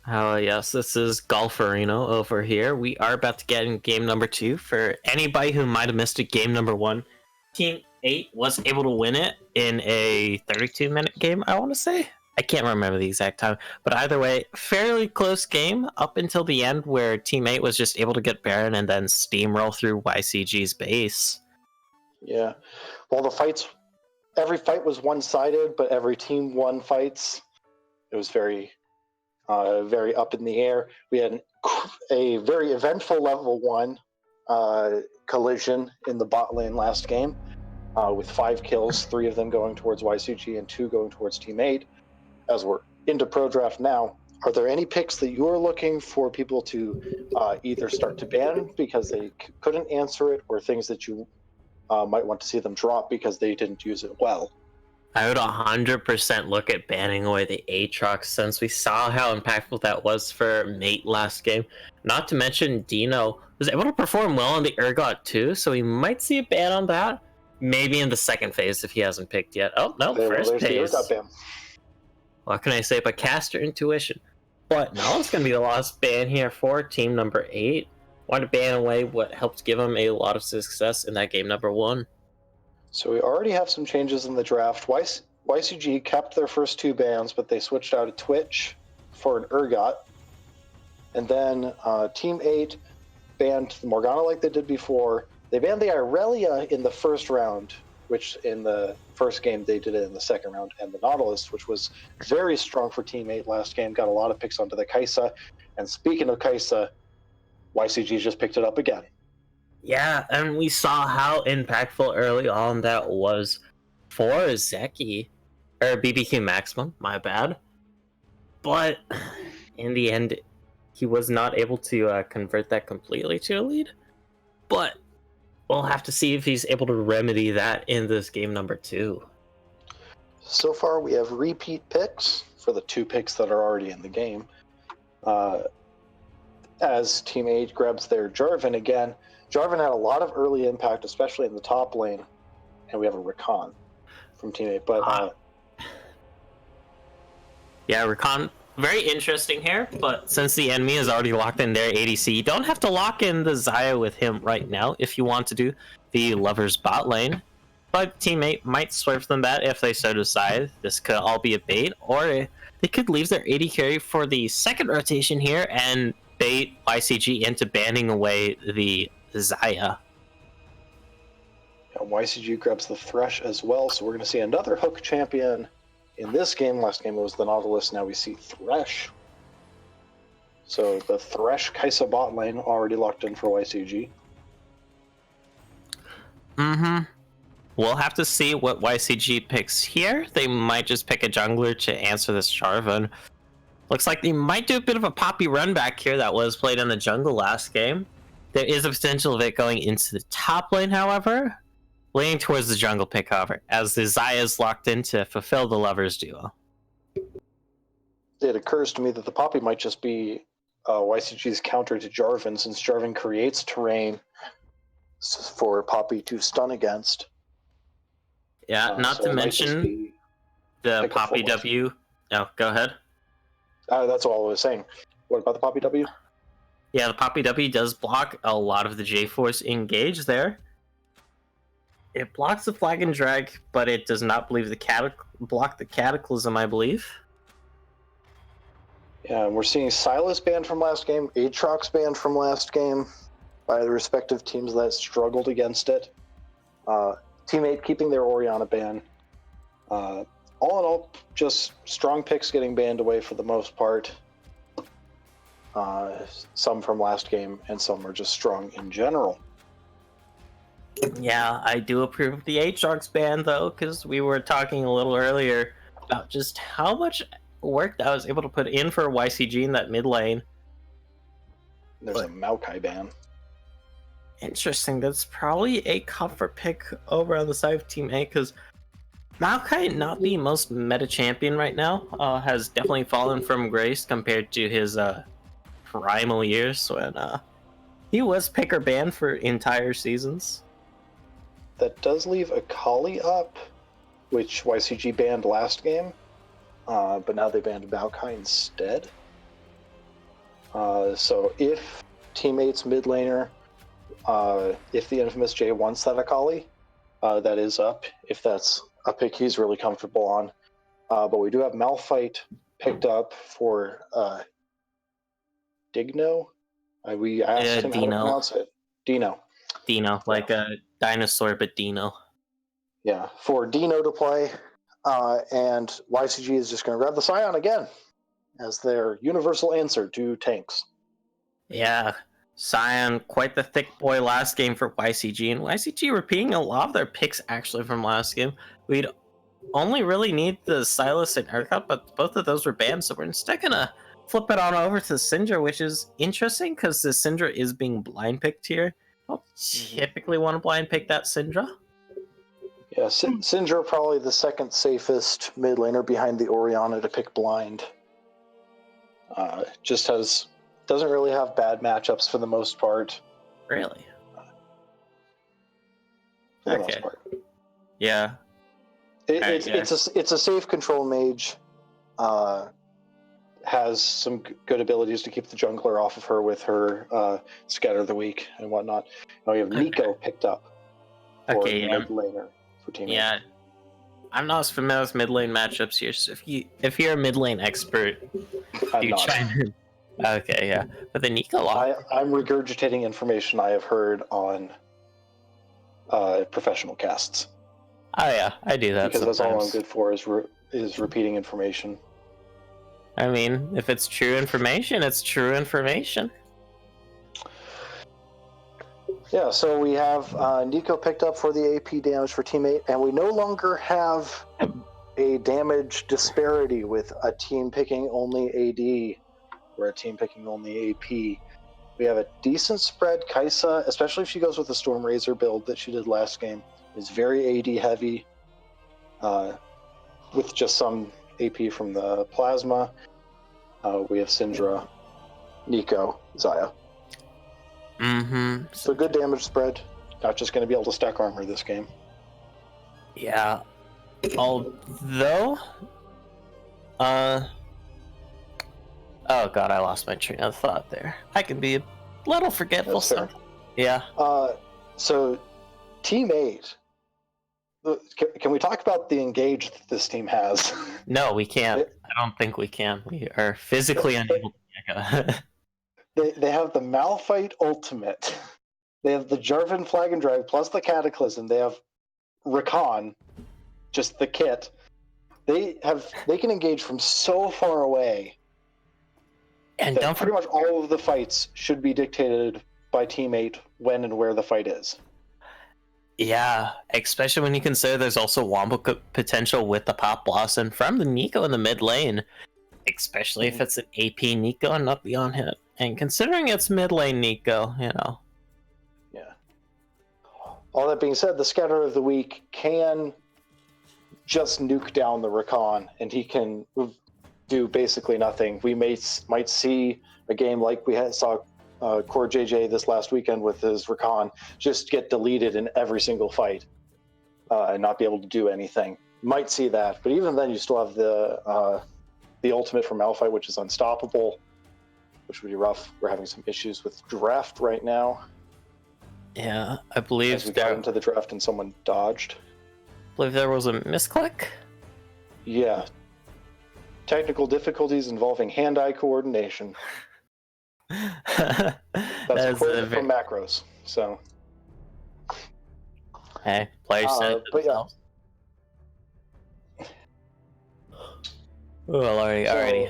Yes, this is Golferino over here. We are about to get in game number 2. For anybody who might have missed it, game number 1, Team 8 was able to win it in a 32-minute game, I want to say. I can't remember the exact time, but either way, fairly close game up until the end where Team 8 was just able to get Baron and then steamroll through YCG's base. Yeah. Well, every fight was one-sided, but every team won fights. It was very up in the air. We had a very eventful level 1 collision in the bot lane last game with 5 kills, 3 of them going towards YCG and 2 going towards Team 8. As we're into Pro Draft now, are there any picks that you're looking for people to either start to ban because they couldn't answer it, or things that you might want to see them drop because they didn't use it well? I would 100% look at banning away the Aatrox, since we saw how impactful that was for Mate last game. Not to mention Dino was able to perform well on the Urgot too, so we might see a ban on that. Maybe in the second phase if he hasn't picked yet. Oh, no, first phase. The Urgot ban. What can I say but caster intuition? But now it's going to be the last ban here for team number 8. Want to ban away what helped give them a lot of success in that game number 1. So we already have some changes in the draft. YCG kept their first 2 bans, but they switched out a Twitch for an Urgot. And then Team 8 banned the Morgana like they did before. They banned the Irelia in the first round, which in the first game they did it in the second round, and the Nautilus, which was very strong for Team 8 last game, got a lot of picks onto the Kai'Sa. And speaking of Kai'Sa, YCG just picked it up again. Yeah, and we saw how impactful early on that was for Zeki, or BBQ Maximum, my bad. But in the end, he was not able to convert that completely to a lead. But we'll have to see if he's able to remedy that in this game number 2. So far, we have repeat picks for the 2 picks that are already in the game. As Team 8 grabs their Jarvan again. Jarvan had a lot of early impact, especially in the top lane, and we have a Rakan from Team 8. But yeah, Rakan, very interesting here, but since the enemy has already locked in their ADC, you don't have to lock in the Xayah with him right now if you want to do the Lovers bot lane. But teammate might swerve them that if they so decide. This could all be a bait, or they could leave their AD carry for the second rotation here and bait YCG into banning away the Xayah. YCG grabs the Thresh as well, so we're going to see another hook champion in this game. Last game it was the Nautilus, now we see Thresh. So the Thresh Kai'Sa bot lane already locked in for YCG. We'll have to see what YCG picks here. They might just pick a jungler to answer this Jarvan. Looks like they might do a bit of a Poppy run back here that was played in the jungle last game. There is a potential of it going into the top lane, however. Leaning towards the jungle pick, however, as the Xayah is locked in to fulfill the Lovers duo. It occurs to me that the Poppy might just be YCG's counter to Jarvan, since Jarvan creates terrain for Poppy to stun against. Yeah, not to mention the Poppy W. Oh, go ahead. That's all I was saying. What about the Poppy W? Yeah, the Poppy W does block a lot of the J-Force engage there. It blocks the Flag and Drag, but it does not block the Cataclysm, I believe. Yeah, and we're seeing Sylas banned from last game, Aatrox banned from last game by the respective teams that struggled against it. Team 8 keeping their Orianna ban. All in all, just strong picks getting banned away for the most part. Some from last game, and some are just strong in general. Yeah, I do approve of the Aatrox ban, though, because we were talking a little earlier about just how much work that I was able to put in for YCG in that mid lane. There's a Maokai ban. Interesting. That's probably a comfort pick over on the side of Team A, because Maokai, not the most meta champion right now, has definitely fallen from grace compared to his primal years when he was pick or ban for entire seasons. That does leave Akali up, which YCG banned last game, but now they banned Maokai instead. So if teammates mid laner, if the infamous Jay wants that Akali, that is up, if that's a pick he's really comfortable on. But we do have Malphite picked up for Digno. We asked him Dino. how to pronounce it. Dino, like a dinosaur, but Dino. Yeah, for Dino to play, and YCG is just going to grab the Scion again as their universal answer to tanks. Yeah, Scion, quite the thick boy last game for YCG, and YCG repeating a lot of their picks actually from last game. We'd only really need the Sylas and Urgot, but both of those were banned, so we're instead going to flip it on over to Syndra, which is interesting because the Syndra is being blind picked here. I don't typically want to blind pick that Syndra. Yeah, Syndra probably the second safest mid laner behind the Orianna to pick blind. Doesn't really have bad matchups for the most part. Really? For the most part. Yeah. It's a safe control mage. Has some good abilities to keep the jungler off of her with her Scatter the Weak and whatnot. Now we have Nico picked up for mid laner for Team 8. Yeah, I'm not as familiar with mid lane matchups here, so if you're a mid lane expert, I'm not. Okay, yeah. But the Nico I'm regurgitating information I have heard on professional casts. Oh yeah, I do that because sometimes. that's all I'm good for is repeating information. I mean, if it's true information, it's true information. Yeah, so we have Nico picked up for the AP damage for Team 8, and we no longer have a damage disparity with a team picking only AD or a team picking only AP. We have a decent spread. Kai'Sa, especially if she goes with the Stormrazor build that she did last game, is very AD heavy with just some AP from the Plasma. We have Syndra, Nico, Zaya. Mm-hmm. So good damage spread. Not just going to be able to stack armor this game. Yeah. Although, oh god, I lost my train of thought there. I can be a little forgetful. That's fair. Yeah. So, Team 8. Can we talk about the engage that this team has? No, we can't. I don't think we can. We are physically unable to. They have the Malphite ultimate. They have the Jarvan Flag and Drag plus the Cataclysm. They have Rakan, just the kit. They can engage from so far away. And that pretty much all of the fights should be dictated by Team 8 when and where the fight is. Yeah, especially when you consider there's also Wombo potential with the Pop Blossom from the Nico in the mid lane. Especially if it's an AP Nico and not the on hit. And considering it's mid lane Nico, you know. Yeah. All that being said, the Scatter of the Week can just nuke down the Rakan, and he can do basically nothing. We might see a game like we saw Core JJ this last weekend with his Rakan just get deleted in every single fight and not be able to do anything. Might see that, but even then you still have the ultimate from Malphite, which is unstoppable, which would be rough. We're having some issues with draft right now. Yeah, I believe as we got into the draft and someone dodged. I believe there was a misclick. Yeah. Technical difficulties involving hand-eye coordination. That's a quote from Macros. So. Hey, players said it themselves. Yeah. Well, already.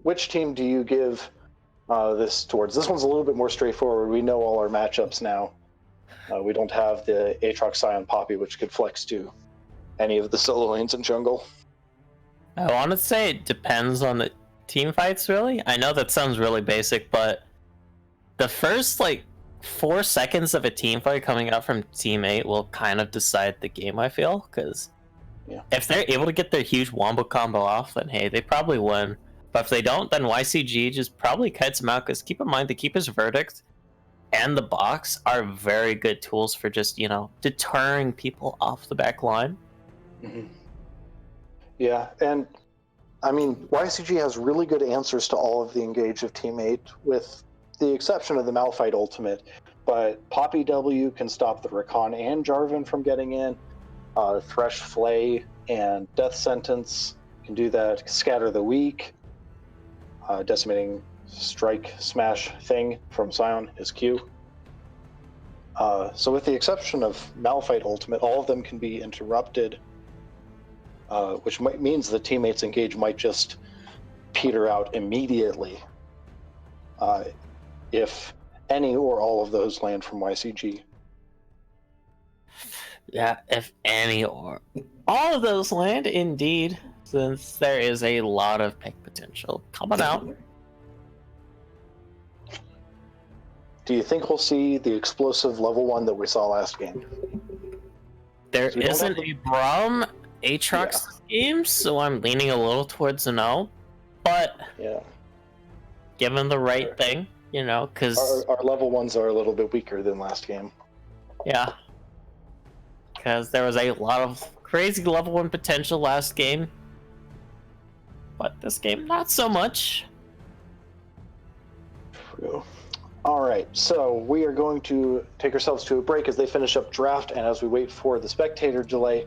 Which team do you give this towards? This one's a little bit more straightforward. We know all our matchups now. We don't have the Aatrox Scion Poppy, which could flex to any of the solo lanes in jungle. I want to say it depends on the team fights, really. I know that sounds really basic, but the first, 4 seconds of a team fight coming out from Team 8 will kind of decide the game, I feel, because if they're able to get their huge wombo combo off, then hey, they probably win. But if they don't, then YCG just probably kites them out, because keep in mind, the Keeper's Verdict and the box are very good tools for just, deterring people off the back line. Mm-hmm. Yeah, and I mean, YCG has really good answers to all of the engage of Team 8, with the exception of the Malphite ultimate. But Poppy W can stop the Rakan and Jarvan from getting in. Thresh Flay and Death Sentence can do that. Scatter the Weak. Decimating Strike Smash thing from Scion is Q. So with the exception of Malphite ultimate, all of them can be interrupted, which means the teammates engage might just peter out immediately if any or all of those land from YCG. Yeah, if any or all of those land, indeed, since there is a lot of pick potential coming out. Do you think we'll see the explosive level 1 that we saw last game? There isn't a Braum Aatrox game, so I'm leaning a little towards a no. But given the right thing, because our level 1s are a little bit weaker than last game. Yeah, because there was a lot of crazy level 1 potential last game, but this game not so much. True. All right, so we are going to take ourselves to a break as they finish up draft and as we wait for the spectator delay.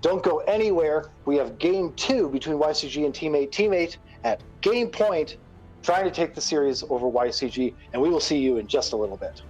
Don't go anywhere. We have game 2 between YCG and Team 8. Team 8 at game point, trying to take the series over YCG, and we will see you in just a little bit.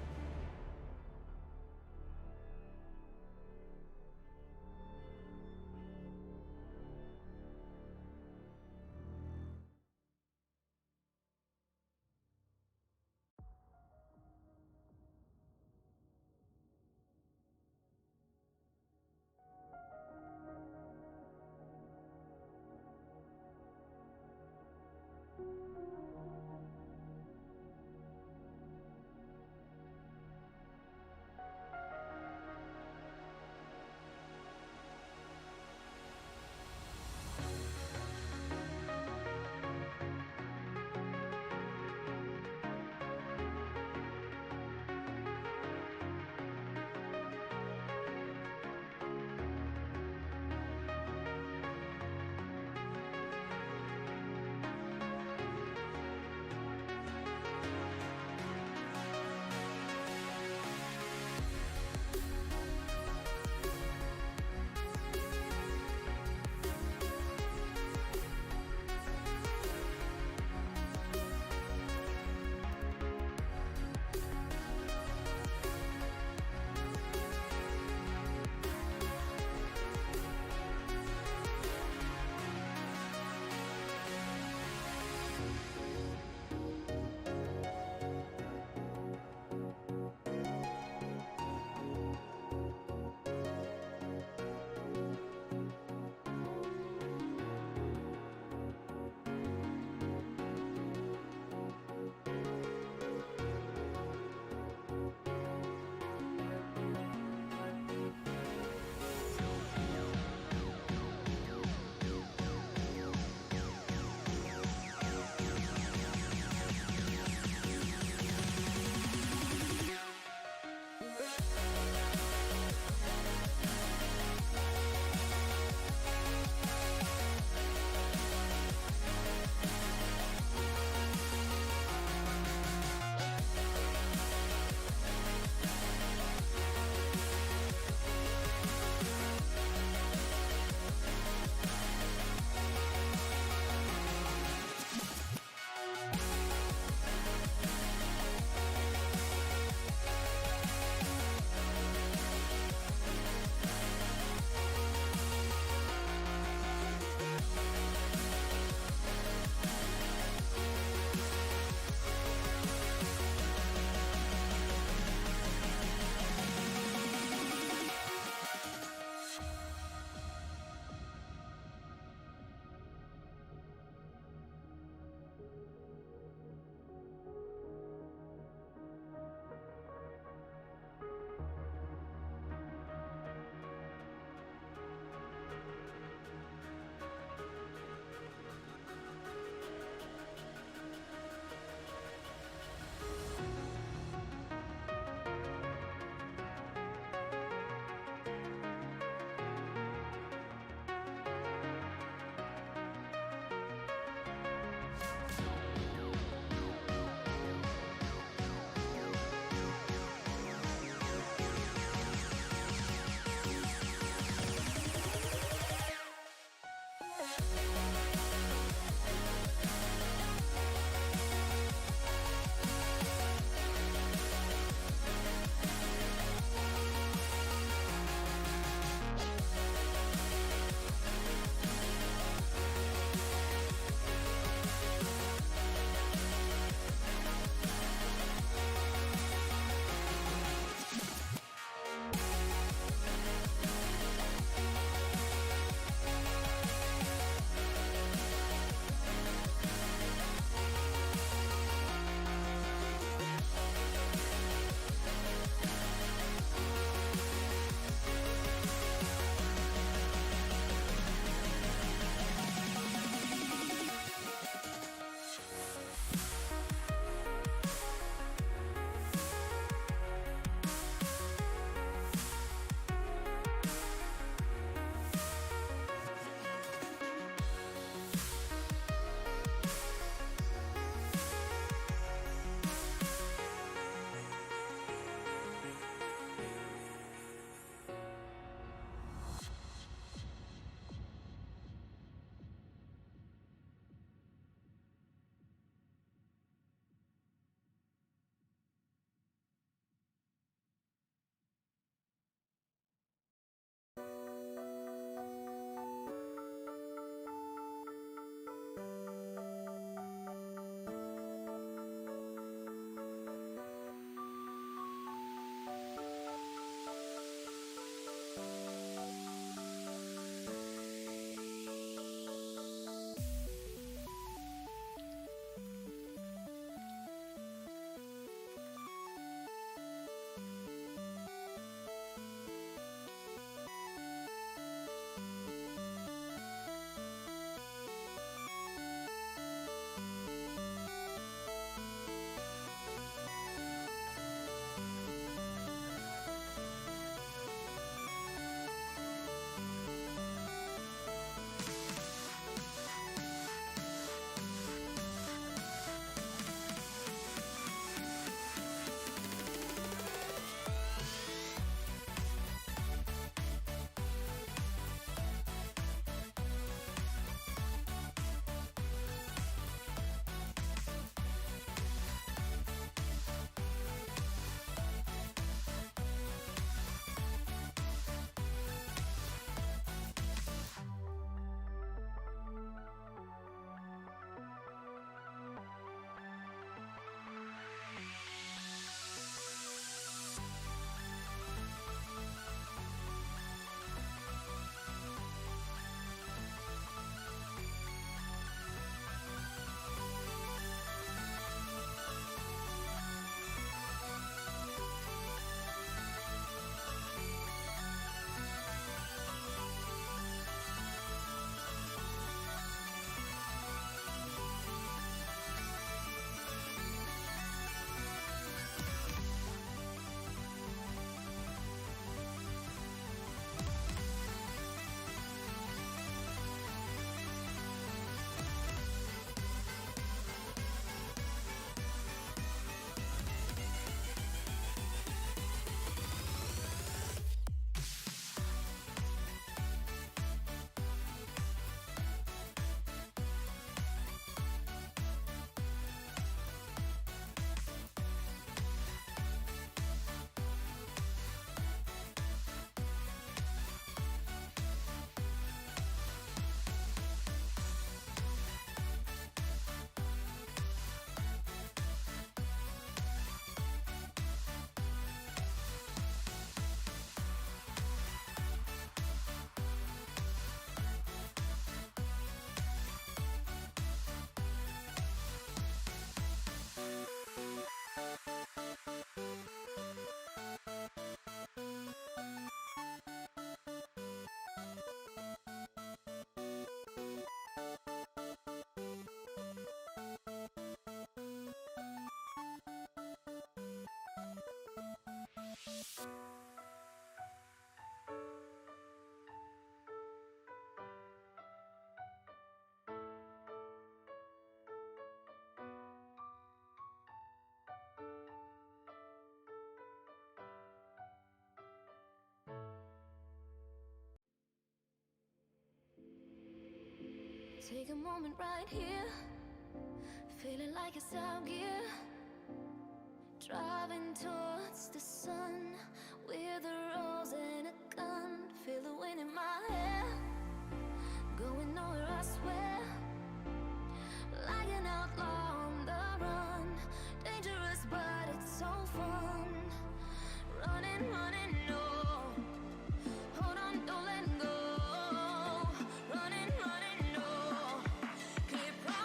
Take a moment right here, feeling like it's out gear. Driving towards the sun with a rose and a gun. Feel the wind in my hair, going nowhere I swear. Like an outlaw on the run, dangerous but it's so fun. Running, running, no. Hold on, don't let go. Running, running, no. Keep running.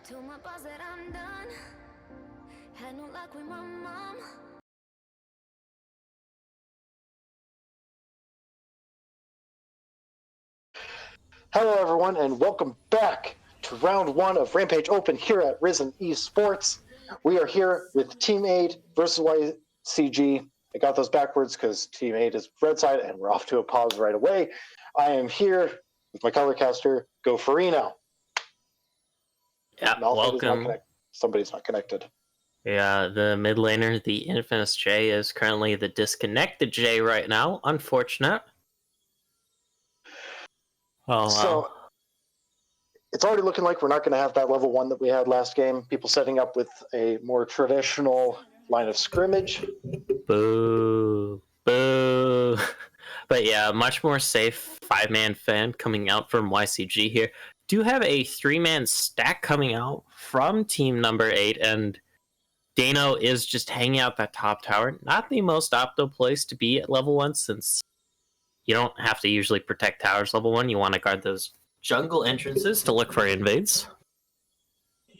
Told my boss that I'm done. Had no luck with my mom. Hello, everyone, and welcome back to round 1 of Rampage Open here at Risen Esports. We are here with Team 8 versus YCG. I got those backwards because Team 8 is red side, and we're off to a pause right away. I am here with my color caster, Goferino. Yeah, Malphite is not welcome. connected. Somebody's not connected. Yeah, the mid laner, the Infamous J, is currently the disconnected J right now. Unfortunate. Oh, So wow. it's already looking like we're not going to have that level 1 that we had last game. People setting up with a more traditional line of scrimmage. Boo. Boo. But yeah, much more safe 5-man fan coming out from YCG here. Do have a 3-man stack coming out from team number 8, and Dano is just hanging out that top tower. Not the most optimal place to be at level 1, since you don't have to usually protect towers level 1. You want to guard those jungle entrances to look for invades.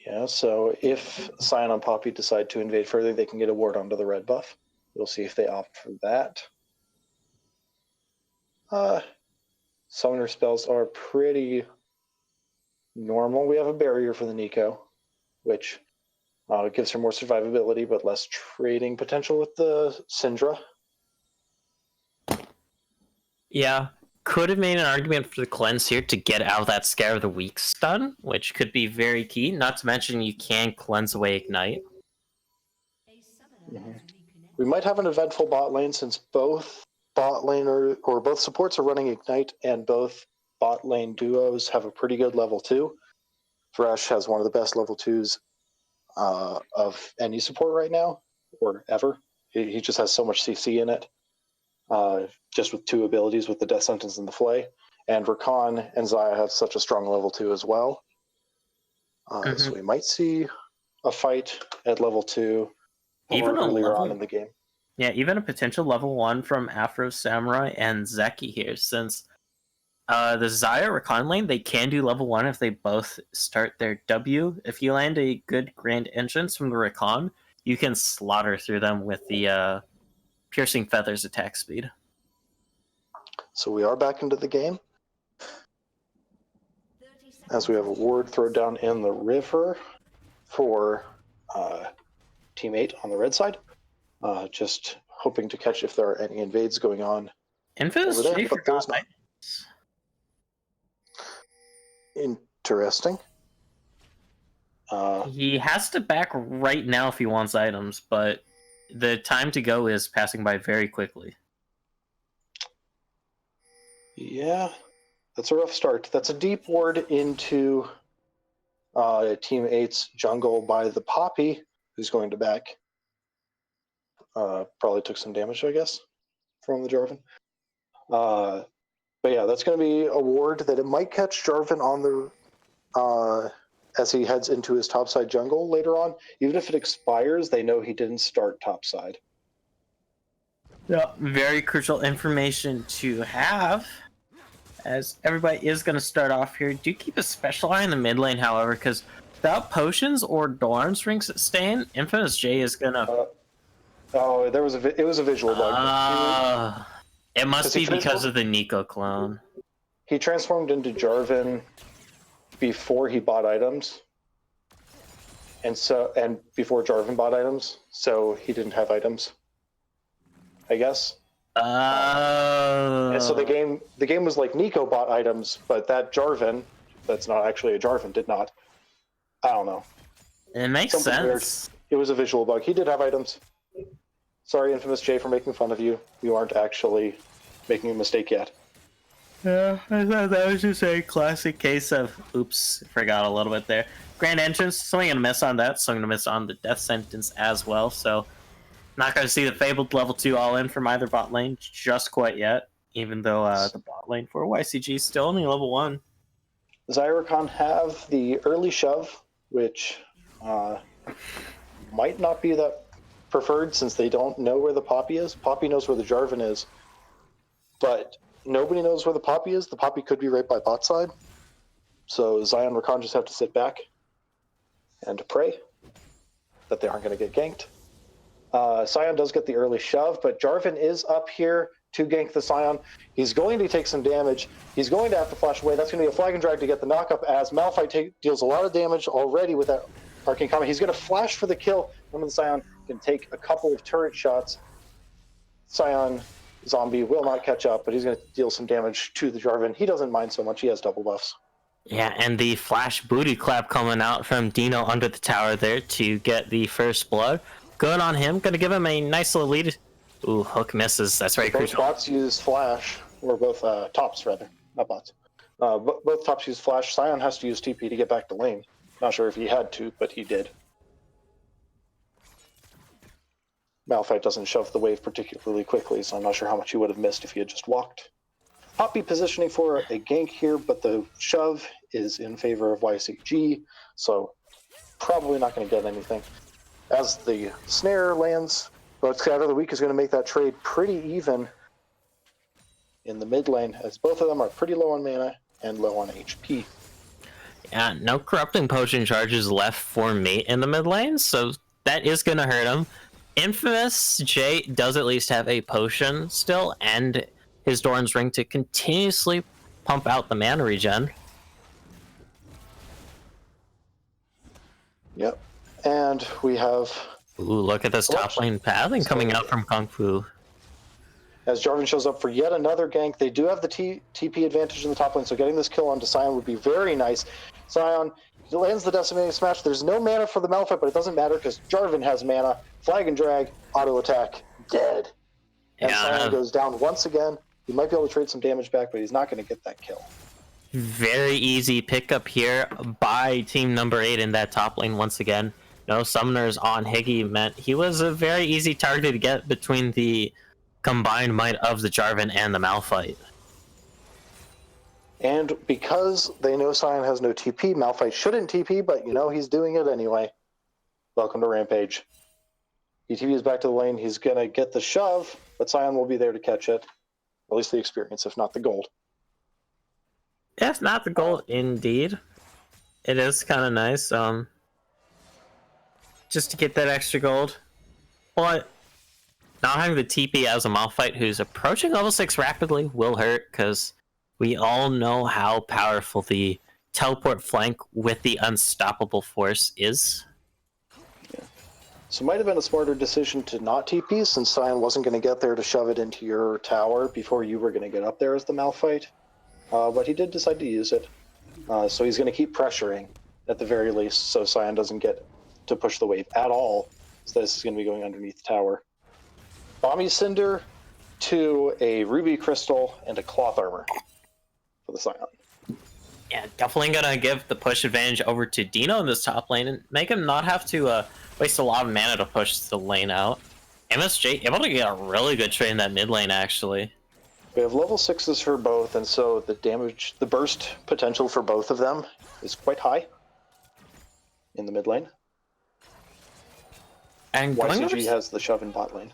Yeah, so if Scion and Poppy decide to invade further, they can get a ward onto the red buff. We'll see if they opt for that. Summoner spells are pretty normal. We have a barrier for the Nico, which gives her more survivability, but less trading potential with the Syndra. Yeah, could have made an argument for the cleanse here to get out of that Scare of the Weak stun, which could be very key. Not to mention you can cleanse away Ignite. Mm-hmm. We might have an eventful bot lane since both bot laner or both supports are running Ignite, and both bot lane duos have a pretty good level 2. Thresh has one of the best level 2s of any support right now, or ever. He just has so much CC in it, just with 2 abilities with the Death Sentence and the Flay. And Rakan and Xayah have such a strong level 2 as well. So we might see a fight at level 2 Even or earlier on in the game. Yeah, even a potential level 1 from Afro Samurai and Zeki here, since the Xayah Rakan lane, they can do level 1 if they both start their W. If you land a good Grand Entrance from the Rakan, you can slaughter through them with the Piercing Feathers attack speed. So we are back into the game, as we have a ward throw down in the river for Team 8 on the red side. Just hoping to catch if there are any invades going on Infamous over there, J but forgot there's not. Interesting. He has to back right now if he wants items, but the time to go is passing by very quickly. Yeah, that's a rough start. That's a deep ward into Team 8's jungle by the Poppy, who's going to back. Probably took some damage, I guess, from the Jarvan. But yeah, that's going to be a ward that it might catch Jarvan on the as he heads into his topside jungle later on. Even if it expires, they know he didn't start topside. Yeah, very crucial information to have, as everybody is going to start off here. Do keep a special eye in the mid lane, however, because without potions or Doran's rings at staying, Infamous J is going to... Oh, it was a visual bug. It must be because of the Nico clone. He transformed into Jarvan before he bought items, and before Jarvan bought items, so he didn't have items, I guess. And so the game was like Nico bought items, but that Jarvan, that's not actually a Jarvan, did not. I don't know. It makes sense. Weird. It was a visual bug. He did have items. Sorry, Infamous J, for making fun of you. You aren't actually making a mistake yet. Yeah, I thought that was just a classic case of, oops, forgot a little bit there. Grand Entrance, swing and a miss on that, swing and a miss on the Death Sentence as well, so not going to see the Fabled level 2 all-in from either bot lane just quite yet, even though the bot lane for YCG is still only level 1. Zyricon have the early shove, which might not be that preferred since they don't know where the Poppy is. Poppy knows where the Jarvan is, but nobody knows where the Poppy is. The Poppy could be right by bot side, so Zion Rakan just have to sit back and pray that they aren't going to get ganked. Sion does get the early shove, but Jarvan is up here to gank the Sion. He's going to take some damage. He's going to have to flash away. That's going to be a flag and drag to get the knockup as Malphite deals a lot of damage already with that Arcane Comment. He's going to flash for the kill. One of the Sion can take a couple of turret shots. Sion Zombie will not catch up, but he's going to deal some damage to the Jarvan. He doesn't mind so much. He has double buffs. Yeah, and the flash booty clap coming out from Dino under the tower there to get the first blood. Good on him. Going to give him a nice little lead. Ooh, hook misses. That's very crucial. Both bots use flash, or both tops rather, not bots. Both tops use flash. Sion has to use TP to get back to lane. Not sure if he had to, but he did. Malphite doesn't shove the wave particularly quickly, so I'm not sure how much he would have missed if he had just walked. Poppy positioning for a gank here, but the shove is in favor of YCG, so probably not going to get anything. As the snare lands, but Scatter of the Week is going to make that trade pretty even in the mid lane, as both of them are pretty low on mana and low on HP. Yeah, no Corrupting Potion charges left for mate in the mid lane, so that is going to hurt him. Infamous J does at least have a potion still, and his Doran's Ring to continuously pump out the mana regen. Yep, and we have... Ooh, look at this top lane pathing coming out from Kung Fu. As Jarvan shows up for yet another gank, they do have the TP advantage in the top lane, so getting this kill onto Sion would be very nice. Sion lands the Decimating Smash. There's no mana for the Malphite, but it doesn't matter because Jarvan has mana. Flag and drag, auto attack, dead. And Sion goes down once again. He might be able to trade some damage back, but he's not going to get that kill. Very easy pickup here by team number 8 in that top lane once again. No summoners on Higgy meant he was a very easy target to get between the combined might of the Jarvan and the Malphite. And because they know Sion has no TP, Malphite shouldn't TP, but you know he's doing it anyway. Welcome to Rampage. He TPs back to the lane. He's going to get the shove, but Sion will be there to catch it. At least the experience, if not the gold. If not the gold, indeed. It is kind of nice, just to get that extra gold. But not having the TP as a Malphite who's approaching level 6 rapidly will hurt, because we all know how powerful the teleport flank with the unstoppable force is. Yeah. So it might have been a smarter decision to not TP, since Sion wasn't going to get there to shove it into your tower before you were going to get up there as the Malphite. But he did decide to use it. So he's going to keep pressuring. at the very least, so Sion doesn't get to push the wave at all. So this is going to be going underneath the tower. Bomby Cinder to a Ruby Crystal and a Cloth Armor for the Sion. Yeah, definitely gonna give the push advantage over to Dino in this top lane and make him not have to waste a lot of mana to push the lane out. MSJ able to get a really good trade in that mid lane, actually. We have level 6s for both, and so the burst potential for both of them is quite high in the mid lane. And YCG has the shove in bot lane.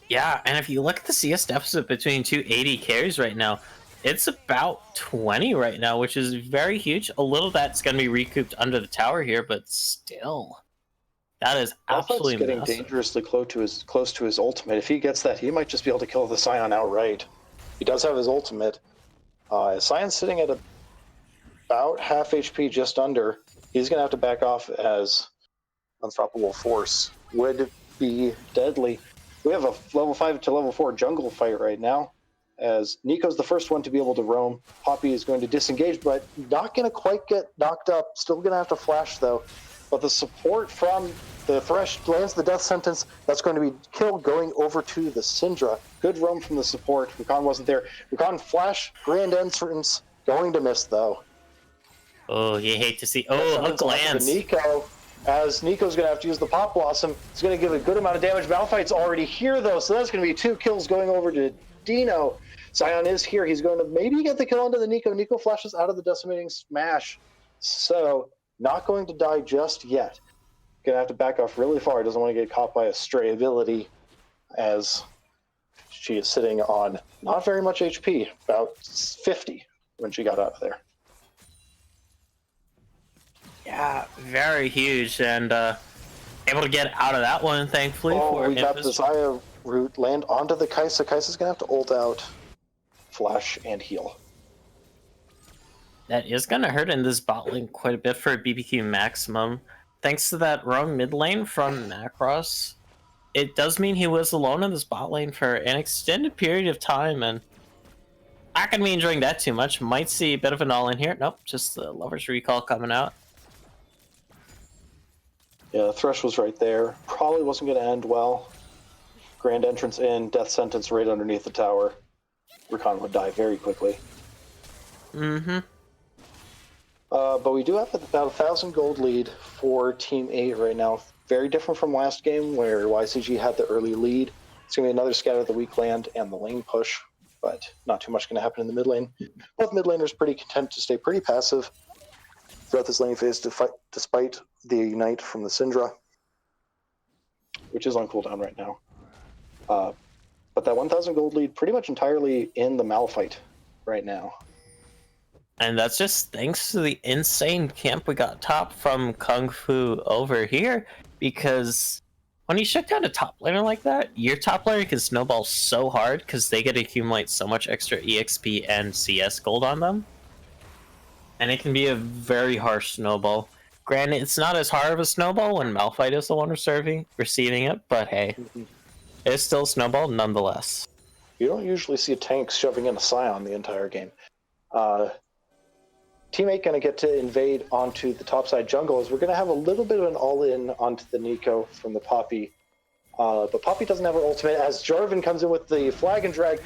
Yeah, and if you look at the CS deficit between two AD carries right now, it's about 20 right now, which is very huge. A little that's going to be recouped under the tower here, but still, that is absolutely getting massive. dangerously close to his ultimate. If he gets that, he might just be able to kill the Sion outright. He does have his ultimate. Sion's sitting at about half HP, just under. He's going to have to back off, as Unstoppable Force would be deadly. We have a level 5 to level 4 jungle fight right now, as Nico's the first one to be able to roam. Poppy is going to disengage, but not going to quite get knocked up. Still going to have to flash, though. But the support from the Thresh lands the death sentence. That's going to be killed, going over to the Syndra. Good roam from the support. Rakan wasn't there. Rakan flash, grand entrance, going to miss, though. Oh, you hate to see. Oh, hook lands. Nico, as Nico's going to have to use the Pop Blossom. He's going to give a good amount of damage. Malphite's already here, though, so that's going to be 2 kills going over to Dino. Sion is here. He's going to maybe get the kill onto the Nico. Nico flashes out of the Decimating Smash. So, not going to die just yet. Going to have to back off really far. Doesn't want to get caught by a stray ability, as she is sitting on not very much HP, about 50 when she got out of there. Yeah, very huge, and able to get out of that one, thankfully. We got the Xayah root land onto the Kai'Sa. Kai'Sa's going to have to ult out, flash, and heal. That is going to hurt in this bot lane quite a bit for BBQ Maximum. Thanks to that roam mid lane from Macross, it does mean he was alone in this bot lane for an extended period of time, and not going to be enjoying that too much. Might see a bit of an all-in here. Nope, just the Lover's Recall coming out. Yeah, Thresh was right there. Probably wasn't going to end well. Grand entrance in, death sentence right underneath the tower. Rakan would die very quickly. Mm-hmm. But we do have about 1,000 gold lead for Team 8 right now. Very different from last game, where YCG had the early lead. It's going to be another scatter of the weak land and the lane push, but not too much going to happen in the mid lane. Both mid laners pretty content to stay pretty passive throughout this lane phase, despite the ignite from the Syndra, which is on cooldown right now. But that 1,000 gold lead pretty much entirely in the Malphite right now. And that's just thanks to the insane camp we got top from Kung Fu over here, because when you shut down a top laner like that, your top laner can snowball so hard because they get to accumulate so much extra EXP and CS gold on them. And it can be a very harsh snowball. Granted, it's not as hard of a snowball when Malphite is the one receiving it, but hey, it's still a snowball nonetheless. You don't usually see tanks shoving in a Scion the entire game. Team 8 going to get to invade onto the topside jungle, as we're going to have a little bit of an all-in onto the Nico from the Poppy. But Poppy doesn't have her ultimate, as Jarvan comes in with the flag and drag.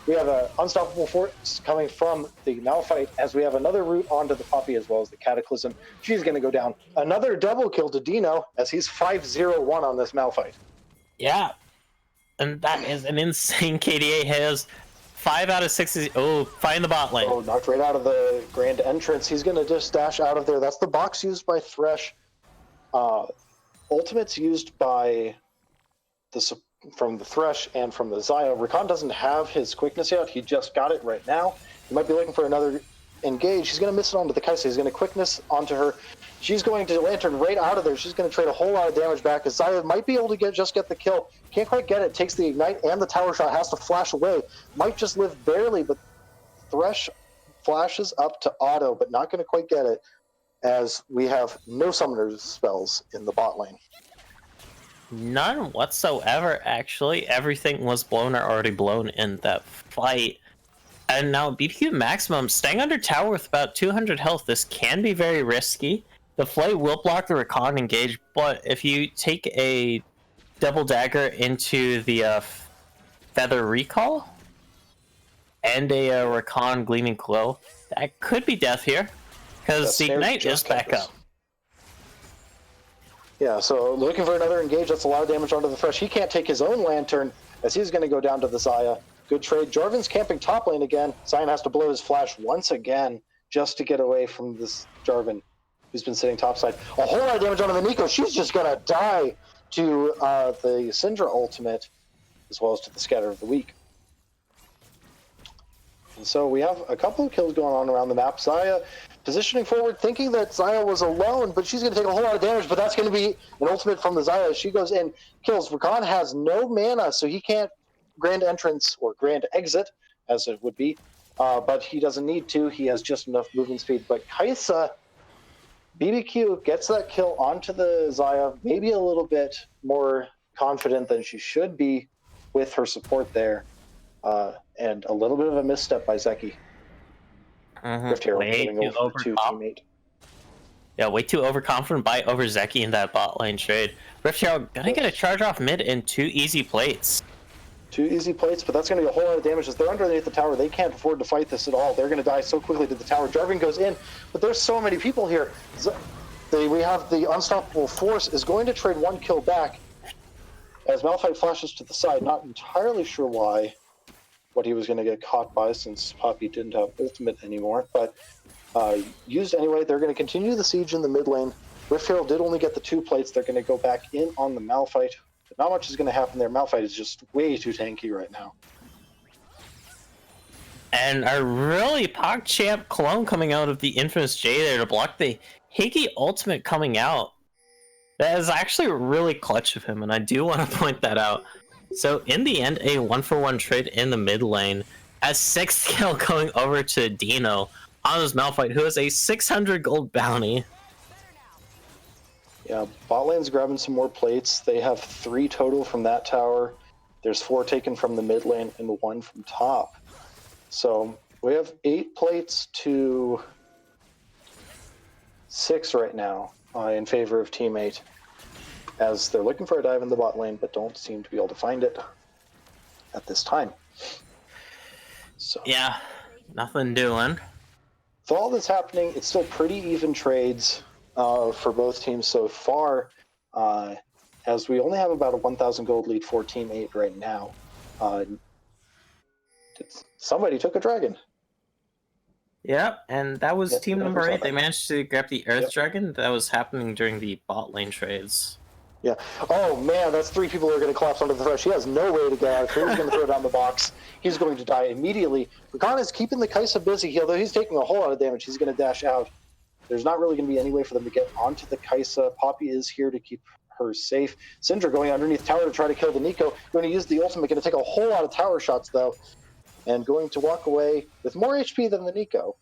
We have an Unstoppable Force coming from the Malphite, as we have another route onto the Poppy, as well as the Cataclysm. She's going to go down. Another double kill to Dino, as he's 5-0-1 on this Malphite. Yeah, and that is an insane KDA. Has 5 out of 6. Find the bot lane. Oh, knocked right out of the grand entrance. He's going to just dash out of there. That's the box used by Thresh. Ultimates used by from the Thresh and from the Xayah. Rakan doesn't have his quickness yet. He just got it right now. He might be looking for another engage. He's going to miss it onto the Kai'Sa. He's going to quickness onto her. She's going to Lantern right out of there. She's going to trade a whole lot of damage back. As Xayah might be able to just get the kill. Can't quite get it. Takes the ignite and the tower shot. Has to flash away. Might just live barely, but Thresh flashes up to auto, but not going to quite get it, as we have no summoners spells in the bot lane. None whatsoever, actually. Everything was blown or already blown in that fight. And now BBQ Maximum staying under tower with about 200 health. This can be very risky. the Flay will block the Recon engage, but if you take a double dagger into the Feather Recall and a Recon Gleaming Glow, that could be death here, because the Ignite is back up. Yeah, so looking for another engage. That's a lot of damage onto the Thresh. He can't take his own Lantern, as he's going to go down to the Xayah. Good trade. Jarvan's camping top lane again. Zion has to blow his flash once again just to get away from this Jarvan, who's been sitting topside. A whole lot of damage onto the Nico. She's just going to die to the Syndra ultimate, as well as to the Scatter of the Weak. And so we have a couple of kills going on around the map. Xayah positioning forward, thinking that Xayah was alone, but she's going to take a whole lot of damage, but that's going to be an ultimate from the Xayah. She goes in, kills. Rakan has no mana, so he can't grand entrance, or grand exit, as it would be, but he doesn't need to. He has just enough movement speed. But Kai'Sa, BBQ, gets that kill onto the Xayah, maybe a little bit more confident than she should be with her support there, and a little bit of a misstep by Zeki. Rift Herald getting over to teammate. Yeah, way too overconfident by over Zeki in that bot lane trade. Rift Herald gonna get a charge off mid in 2 easy plates. 2 easy plates, but that's going to be a whole lot of damage. As they're underneath the tower, they can't afford to fight this at all. They're going to die so quickly to the tower. Jarvan goes in, but there's so many people here. We have the Unstoppable Force is going to trade 1 kill back as Malphite flashes to the side. Not entirely sure why, what he was going to get caught by, since Poppy didn't have ultimate anymore, but used anyway. They're going to continue the siege in the mid lane. Rift Herald did only get the 2 plates. They're going to go back in on the Malphite. Not much is going to happen there. Malphite is just way too tanky right now. And a really PogChamp clone coming out of the Infamous J there to block the Higgy ultimate coming out. That is actually really clutch of him, and I do want to point that out. So in the end, a 1-for-1 trade in the mid lane. A 6th kill going over to Dino on his Malphite, who has a 600 gold bounty. Yeah, bot lane's grabbing some more plates. They have 3 total from that tower. There's 4 taken from the mid lane and 1 from top. So we have 8 plates to 6 right now in favor of teammate, as they're looking for a dive in the bot lane, but don't seem to be able to find it at this time. So yeah, nothing doing. With all this happening, it's still pretty even trades for both teams so far, as we only have about a 1,000 gold lead for Team 8 right now. Somebody took a dragon. Yep, and that was team number 8. that. They managed to grab the Earth Dragon. That was happening during the bot lane trades. Yeah. Oh man, that's 3 people who are going to collapse onto the Thresh. He has no way to get out. He's going to throw down the box. He's going to die immediately. Rakan is keeping the Kai'Sa busy, although he's taking a whole lot of damage. He's going to dash out. There's not really going to be any way for them to get onto the Kai'Sa. Poppy is here to keep her safe. Syndra going underneath tower to try to kill the Nico. Going to use the ultimate. Going to take a whole lot of tower shots though, and going to walk away with more HP than the Nico.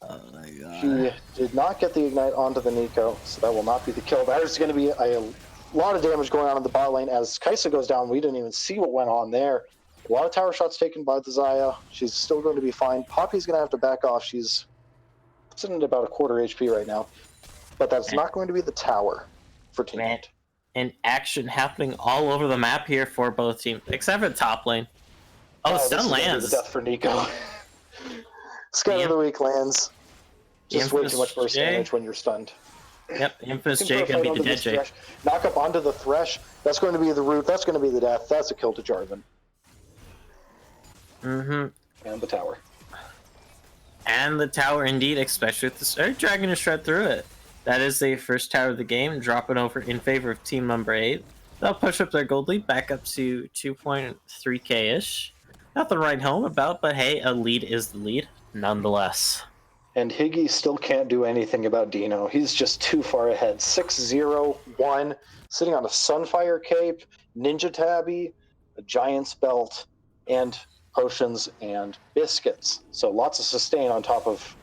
Oh my god. She did not get the ignite onto the Nico, so that will not be the kill. There's going to be a lot of damage going on in the bot lane as Kai'Sa goes down. We didn't even see what went on there. A lot of tower shots taken by the Xayah. She's still going to be fine. Poppy's going to have to back off. She's sitting at about a quarter HP right now. But that's not going to be the tower for Team 8. And action happening all over the map here for both teams, except for top lane. Oh, stun lands. The death for Nico. Scatter of the Weak lands. Just way too much burst damage when you're stunned. Yep, Infamous J gonna be the dead J. Knock up onto the Thresh. That's going to be the root. That's going to be the death. That's a kill to Jarvan. And the tower. And the tower, indeed, especially with the Earth Dragon to shred through it. That is the first tower of the game, drop it over in favor of team number 8. They'll push up their gold lead back up to 2.3k-ish. Nothing to write home about, but hey, a lead is the lead, nonetheless. And Higgy still can't do anything about Dino. He's just too far ahead. 6-0-1, sitting on a Sunfire Cape, Ninja Tabby, a Giant's Belt, and potions and biscuits. So lots of sustain on top of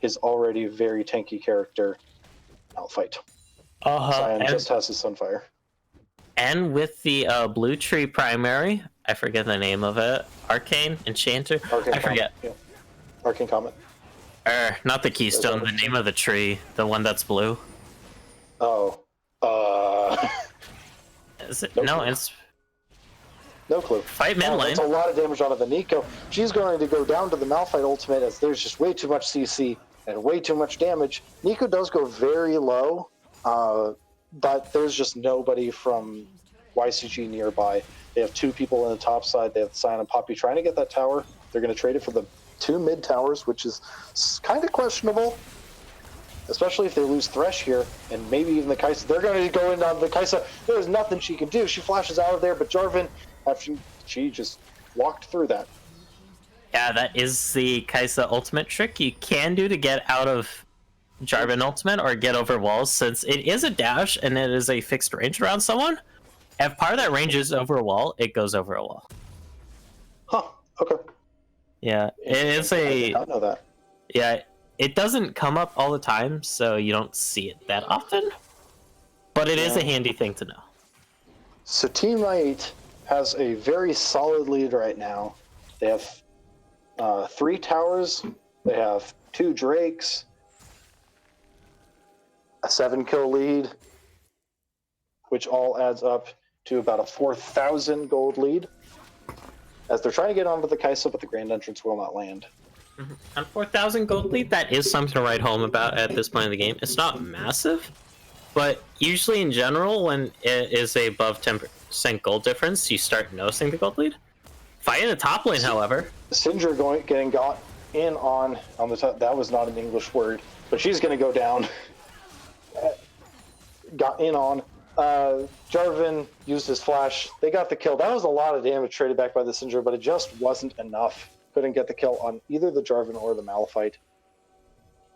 his already very tanky character, Malphite. Zion just has his Sunfire. And with the Blue Tree primary, I forget the name of it, Arcane? Enchanter? Arcane I forget. Yeah. Arcane Comet. Not the keystone, the name of the tree, the one that's blue. Oh. Is it? Nope. No, it's No clue. fight mid lane. That's a lot of damage onto the Nico. She's going to go down to the Malphite ultimate as there's just way too much CC and way too much damage. Nico does go very low, but there's just nobody from YCG nearby. They have two people in the top side. They have Sion and Poppy trying to get that tower. They're going to trade it for the two mid towers, which is kind of questionable, especially if they lose Thresh here, and maybe even the Kai'Sa. They're going to go in on the Kai'Sa. There's nothing she can do. She flashes out of there, but Jarvan, after she just walked through that. Yeah, that is the Kai'Sa ultimate trick you can do to get out of Jarvan ultimate or get over walls, since it is a dash and it is a fixed range around someone. If part of that range is over a wall, it goes over a wall. Huh, okay. Yeah, it is I a... did not know that. Yeah, it doesn't come up all the time, so you don't see it that often. But it is a handy thing to know. So Team Knight has a very solid lead right now. They have 3 towers, they have 2 Drakes, a 7-kill lead, which all adds up to about a 4,000 gold lead, as they're trying to get onto the Kai'Sa, but the Grand Entrance will not land. On 4,000 gold lead, that is something to write home about at this point in the game. It's not massive, but usually in general, when it is a above 10% gold difference, you start noticing the gold lead. Fight in the top lane, however. Syndra getting got in on the top. That was not an English word, but she's going to go down. Got in on. Jarvan used his flash. They got the kill. That was a lot of damage traded back by the Syndra, but it just wasn't enough. Couldn't get the kill on either the Jarvan or the Malphite.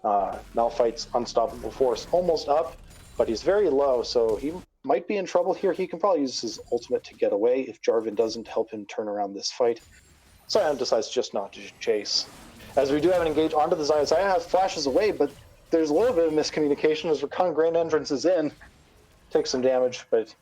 Malphite's unstoppable force almost up, but he's very low, so he might be in trouble here. He can probably use his ultimate to get away if Jarvan doesn't help him turn around this fight. Sion decides just not to chase. As we do have an engage onto the Sion, Sion has flashes away, but there's a little bit of miscommunication as Rakan Grand Entrance is in. Takes some damage, but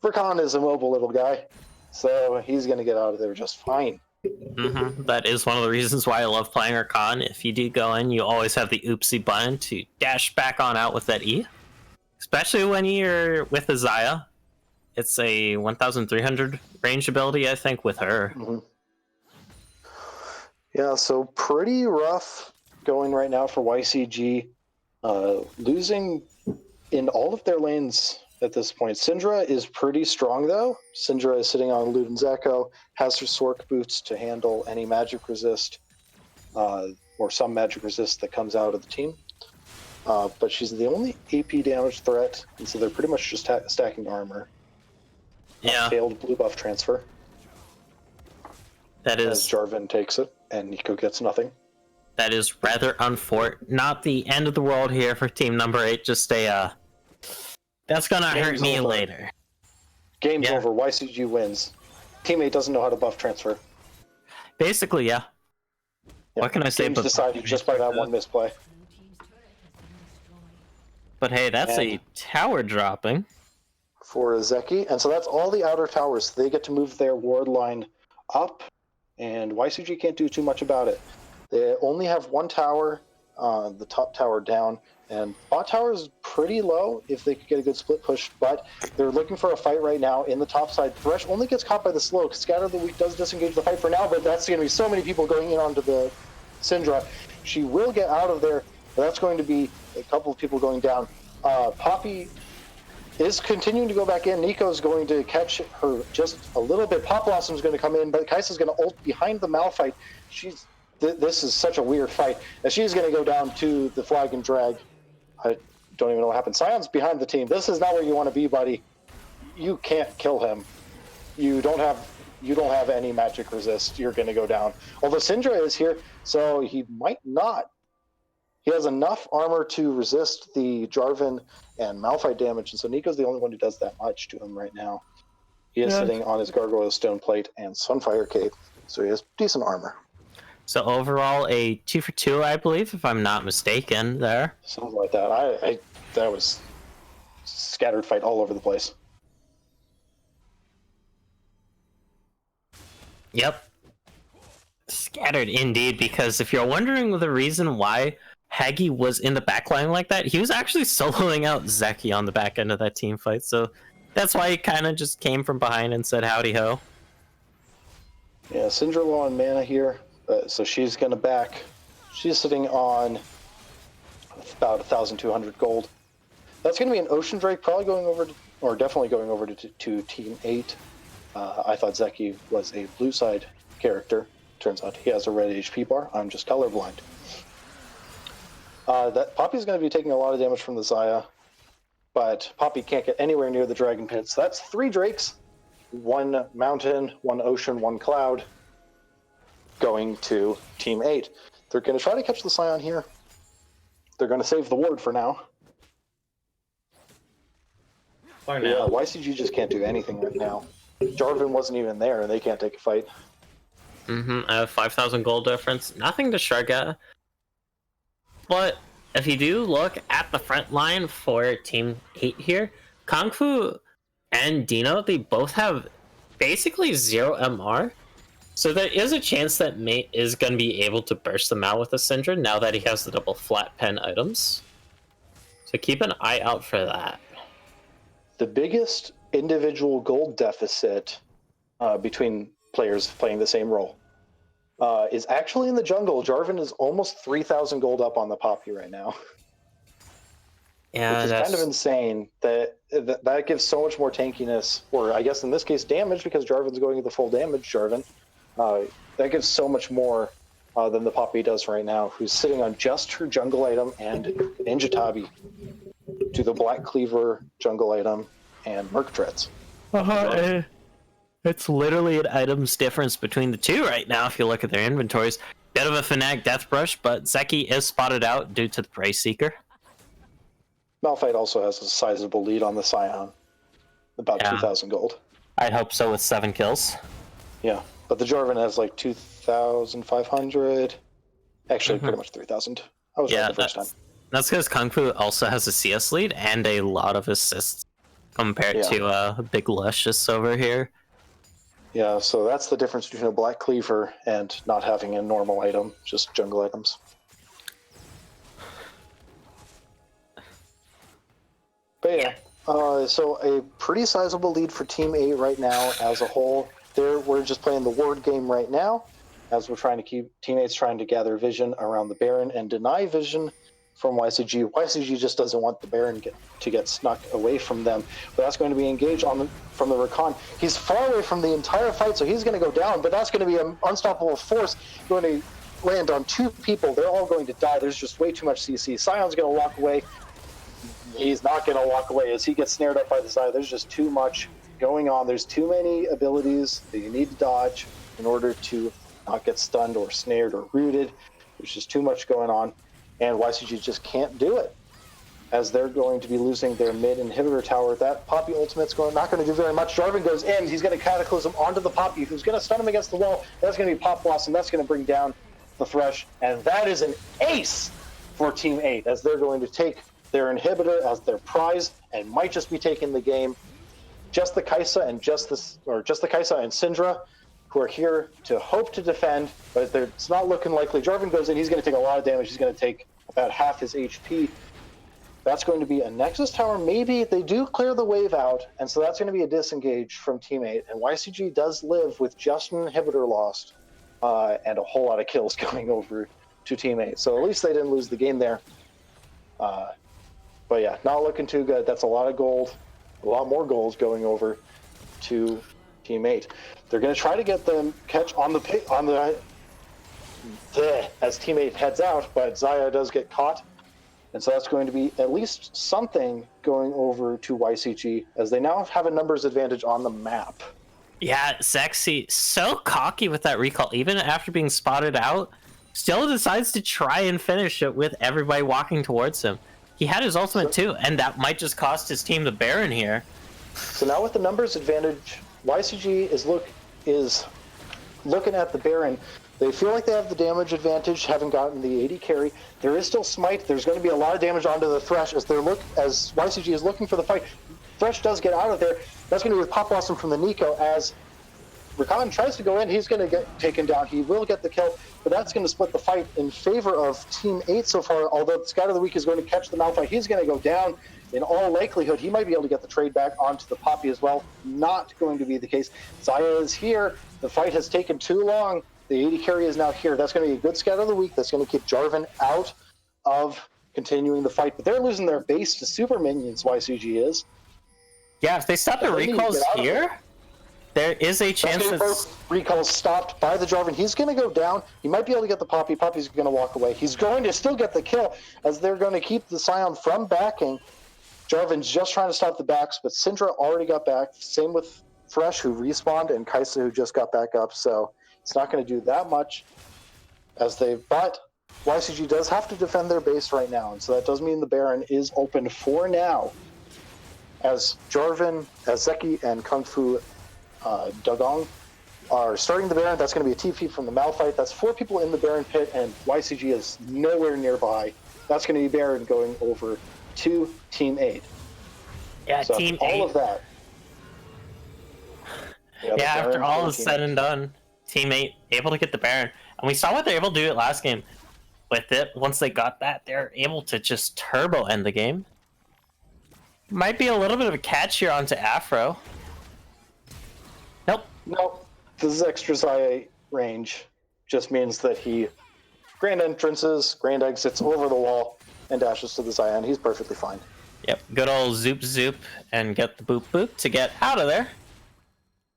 Rakan is a mobile little guy, so he's going to get out of there just fine. That is one of the reasons why I love playing Rakan. If you do go in, you always have the oopsie button to dash back on out with that E. Especially when you're with a Zaya. It's a 1,300 range ability, I think, with her. Yeah, so pretty rough going right now for YCG. Losing in all of their lanes at this point. Syndra is pretty strong, though. Syndra is sitting on Luden's Echo, has her Sork boots to handle any magic resist, or some magic resist that comes out of the team. But she's the only AP damage threat, and so they're pretty much just stacking armor. Yeah. Failed blue buff transfer. That is... As Jarvan takes it, and Nico gets nothing. That is rather unfortunate. Not the end of the world here for team number 8. Just a, that's gonna hurt me later. Game's over. YCG wins. Teammate doesn't know how to buff transfer. Basically, yeah. What can I say? Game's decided just by that one misplay. But hey, that's a tower dropping. For Zeki, and so that's all the outer towers. They get to move their ward line up, and YCG can't do too much about it. They only have one tower, the top tower down, and bot tower is pretty low if they could get a good split push, but they're looking for a fight right now in the top side. Thresh only gets caught by the slow. Scatter of the Weak does disengage the fight for now, but that's going to be so many people going in onto the Syndra. She will get out of there, but that's going to be a couple of people going down. Poppy is continuing to go back in. Nico's going to catch her just a little bit. Pop Blossom's going to come in, but Kai'Sa's going to ult behind the Malphite. This is such a weird fight, as she's going to go down to the flag and drag. I don't even know what happened. Sion's behind the team. This is not where you want to be, buddy. You can't kill him. You don't have any magic resist. You're going to go down. Although Syndra is here, so he might not. He has enough armor to resist the Jarvan and Malphite damage, and so Nico's the only one who does that much to him right now. He is sitting on his Gargoyle Stone Plate and Sunfire Cape, so he has decent armor. So overall, a 2 for 2, I believe, if I'm not mistaken, there. Something like that. That was scattered fight all over the place. Yep. Scattered indeed, because if you're wondering the reason why Hagi was in the backline like that, he was actually soloing out Zeki on the back end of that team fight, so that's why he kind of just came from behind and said howdy ho. Yeah, Syndra low on mana here, so she's going to back. She's sitting on about 1,200 gold. That's going to be an Ocean Drake, probably going over, or definitely going over to Team 8. I thought Zeki was a blue side character. Turns out he has a red HP bar. I'm just colorblind. That Poppy's going to be taking a lot of damage from the Xayah, but Poppy can't get anywhere near the Dragon Pit. So that's 3 Drakes, 1 Mountain, 1 Ocean, 1 Cloud, going to Team 8. They're going to try to catch the Scion here. They're going to save the ward for now. For Yeah, now. YCG just can't do anything right now. Jarvan wasn't even there, and they can't take a fight. I have 5,000 gold difference. Nothing to shrug at. But if you do look at the front line for Team 8 here, Kung Fu and Dino, they both have basically 0 MR. So there is a chance that Mate is going to be able to burst them out with a Syndra now that he has the double flat pen items. So keep an eye out for that. The biggest individual gold deficit between players playing the same role is actually in the jungle. Jarvan is almost 3,000 gold up on the Poppy right now. Yeah, which is that's kind of insane. That gives so much more tankiness, or I guess in this case damage, because Jarvan's going to the full damage Jarvan. That gives so much more than the Poppy does right now, who's sitting on just her jungle item and Ninja Tabi to the Black Cleaver jungle item and Merc Treads. It's literally an items difference between the two right now if you look at their inventories. Bit of a Fnatic Death Brush, but Zeki is spotted out due to the Price Seeker. Malphite also has a sizable lead on the Scion, about 2,000 gold. I'd hope so with 7 kills. Yeah, but the Jarvan has like 2,500. Actually, pretty much 3,000. I was right the first time. That's because Kung Fu also has a CS lead and a lot of assists compared to Big Luscious over here. Yeah, so that's the difference between a Black Cleaver and not having a normal item, just jungle items. But yeah, so a pretty sizable lead for Team 8 right now as a whole. We're just playing the ward game right now, as we're trying to keep teammates trying to gather vision around the Baron and deny vision from YCG. YCG just doesn't want the Baron to get snuck away from them, but that's going to be engaged from the Rakan. He's far away from the entire fight, so he's going to go down, but that's going to be an unstoppable force going to land on 2 people. They're all going to die. There's just way too much CC. Sion's going to walk away. He's not going to walk away as he gets snared up by the side. There's just too much going on. There's too many abilities that you need to dodge in order to not get stunned or snared or rooted. There's just too much going on, and YCG just can't do it, as they're going to be losing their mid inhibitor tower. That Poppy ultimate's not going to do very much. Jarvan goes in. He's going to Cataclysm onto the Poppy, who's going to stun him against the wall. That's going to be Pop Blossom. That's going to bring down the Thresh, and that is an ace for Team 8, as they're going to take their inhibitor as their prize and might just be taking the game. Just the Kai'Sa and Syndra, who are here to hope to defend, but it's not looking likely. Jarvan goes in. He's going to take a lot of damage. He's going to take about half his HP. That's going to be a Nexus tower. Maybe they do clear the wave out, and so that's going to be a disengage from Team 8. And YCG does live with just an inhibitor lost and a whole lot of kills going over to Team 8. So at least they didn't lose the game there. But yeah, not looking too good. That's a lot of gold, a lot more goals going over to Team 8. They're going to try to get them catch on the as Team 8 heads out, but Xayah does get caught. And so that's going to be at least something going over to YCG, as they now have a numbers advantage on the map. Yeah, Zexy, so cocky with that recall, even after being spotted out, still decides to try and finish it with everybody walking towards him. He had his ultimate too, and that might just cost his team the Baron here. So now with the numbers advantage, YCG is looking at the Baron. They feel like they have the damage advantage, having gotten the 80 carry. There is still Smite. There's going to be a lot of damage onto the Thresh as YCG is looking for the fight. Thresh does get out of there. That's going to be with Pop Blossom from the Nico, as Rakan tries to go in. He's going to get taken down. He will get the kill, but that's going to split the fight in favor of Team 8 so far. Although Scout of the Week is going to catch the Malphite, he's going to go down. In all likelihood, he might be able to get the trade back onto the Poppy as well. Not going to be the case. Zaya is here. The fight has taken too long. The AD carry is now here. That's going to be a good Scout of the Week. That's going to keep Jarvan out of continuing the fight. But they're losing their base to super minions, YCG is. Yeah, if they stop the recalls here, there is a chance that both recalls stopped by the Jarvan. He's going to go down. He might be able to get the Poppy. Poppy's going to walk away. He's going to still get the kill as they're going to keep the Scion from backing. Jarvan's just trying to stop the backs, but Syndra already got back. Same with Thresh, who respawned, and Kaisa, who just got back up. So it's not going to do that much but YCG does have to defend their base right now, and so that does mean the Baron is open for now. As Jarvan, as Zeki, and Kung Fu Dagong are starting the Baron, that's going to be a TP from the Malphite. That's 4 people in the Baron pit, and YCG is nowhere nearby. That's going to be Baron going over to Team 8. Yeah, so Team all 8. Of that. Yeah, after all is said and done, Team 8 able to get the Baron. And we saw what they were able to do it last game. With it, once they got that, they're able to just turbo end the game. Might be a little bit of a catch here onto Afro. Nope. This is extra Zaya range. Just means that he grand entrances, grand exits over the wall, and dashes to the Zion. He's perfectly fine. Yep, good old zoop zoop and get the boop boop to get out of there.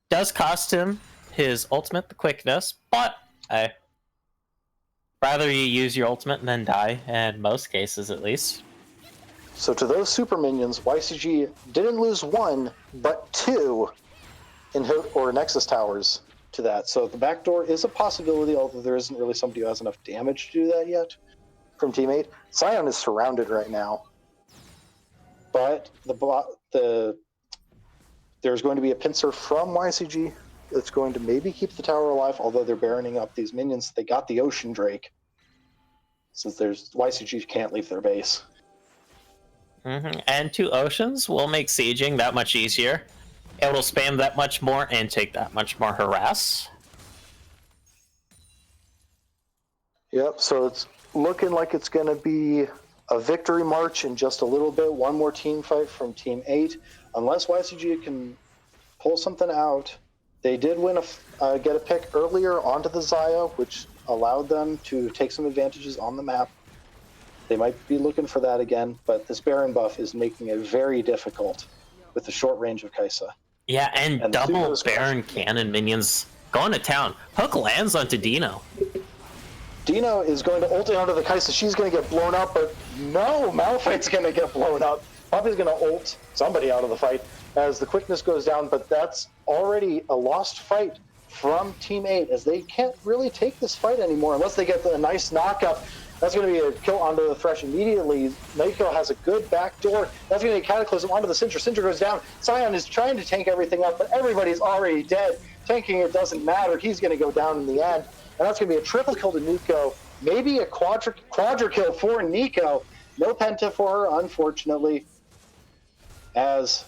Does cost him his ultimate, the quickness, but rather you use your ultimate than die, in most cases at least. So to those super minions, YCG didn't lose 1, but 2 Nexus towers to that. So the backdoor is a possibility, although there isn't really somebody who has enough damage to do that yet from Team 8. Sion is surrounded right now. But there's going to be a pincer from YCG that's going to maybe keep the tower alive, although they're baroning up these minions. They got the Ocean Drake. Since YCG can't leave their base. And 2 Oceans will make sieging that much easier. It will spam that much more and take that much more harass. Yep, so it's looking like it's going to be a victory march in just a little bit. One more team fight from Team 8. Unless YCG can pull something out. They did get a pick earlier onto the Xayah, which allowed them to take some advantages on the map. They might be looking for that again, but this Baron buff is making it very difficult with the short range of Kaisa. Yeah, and double Baron cannon minions going to town. Hook lands onto Dino. Dino is going to ult onto the Kaisa. She's going to get blown up, but no, Malphite's going to get blown up. Poppy's going to ult somebody out of the fight as the quickness goes down, but that's already a lost fight from Team 8 as they can't really take this fight anymore unless they get a nice knockup. That's going to be a kill onto the Thresh immediately. Nightkill has a good backdoor. That's going to be a Cataclysm onto the Syndra. Syndra goes down. Sion is trying to tank everything up, but everybody's already dead. Tanking it doesn't matter. He's going to go down in the end. And that's going to be a triple kill to Nico. Maybe a quadra kill for Nico. No penta for her, unfortunately, as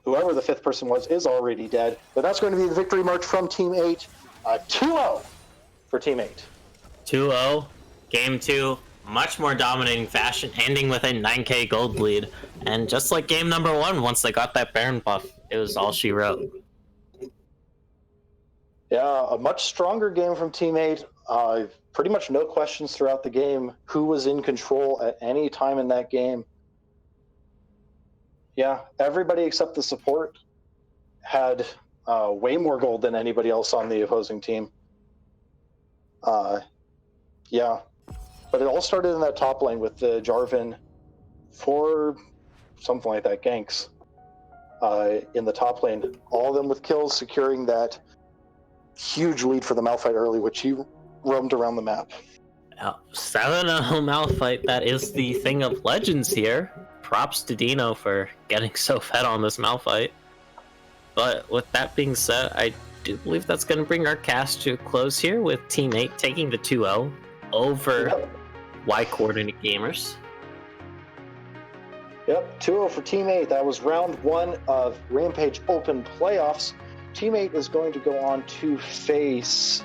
whoever the 5th person was is already dead. But that's going to be the victory march from Team 8. 2-0 for Team 8. 2-0. Game 2, much more dominating fashion, ending with a 9k gold lead. And just like game number 1, once they got that Baron buff, it was all she wrote. Yeah, a much stronger game from Team 8. Pretty much no questions throughout the game who was in control at any time in that game. Yeah, everybody except the support had way more gold than anybody else on the opposing team. Yeah, but it all started in that top lane with the Jarvan for something like that, ganks in the top lane. All of them with kills, securing that huge lead for the Malphite early, which he roamed around the map. 7-0 Malphite, that is the thing of legends here. Props to Dino for getting so fed on this Malphite. But with that being said, I do believe that's going to bring our cast to a close here with Team 8 taking the 2-0 over Y Coordinate Gamers. Yep, 2-0 for Team 8. That was round 1 of Rampage Open Playoffs. teammate is going to go on to face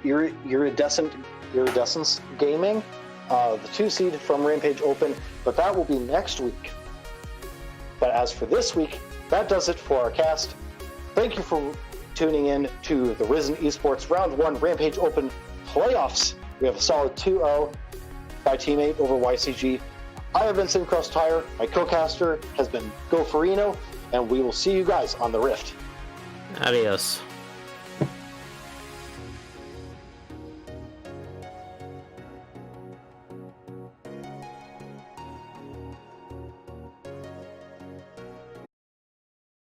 Iridescence Gaming, the 2 seed from Rampage Open, but that will be next week. But as for this week, that does it for our cast. Thank you for tuning in to the Risen Esports Round 1 Rampage Open Playoffs. We have a solid 2-0 by teammate over YCG. I have been Simcross Tire. My co-caster has been Goferino, and we will see you guys on the Rift. Adios.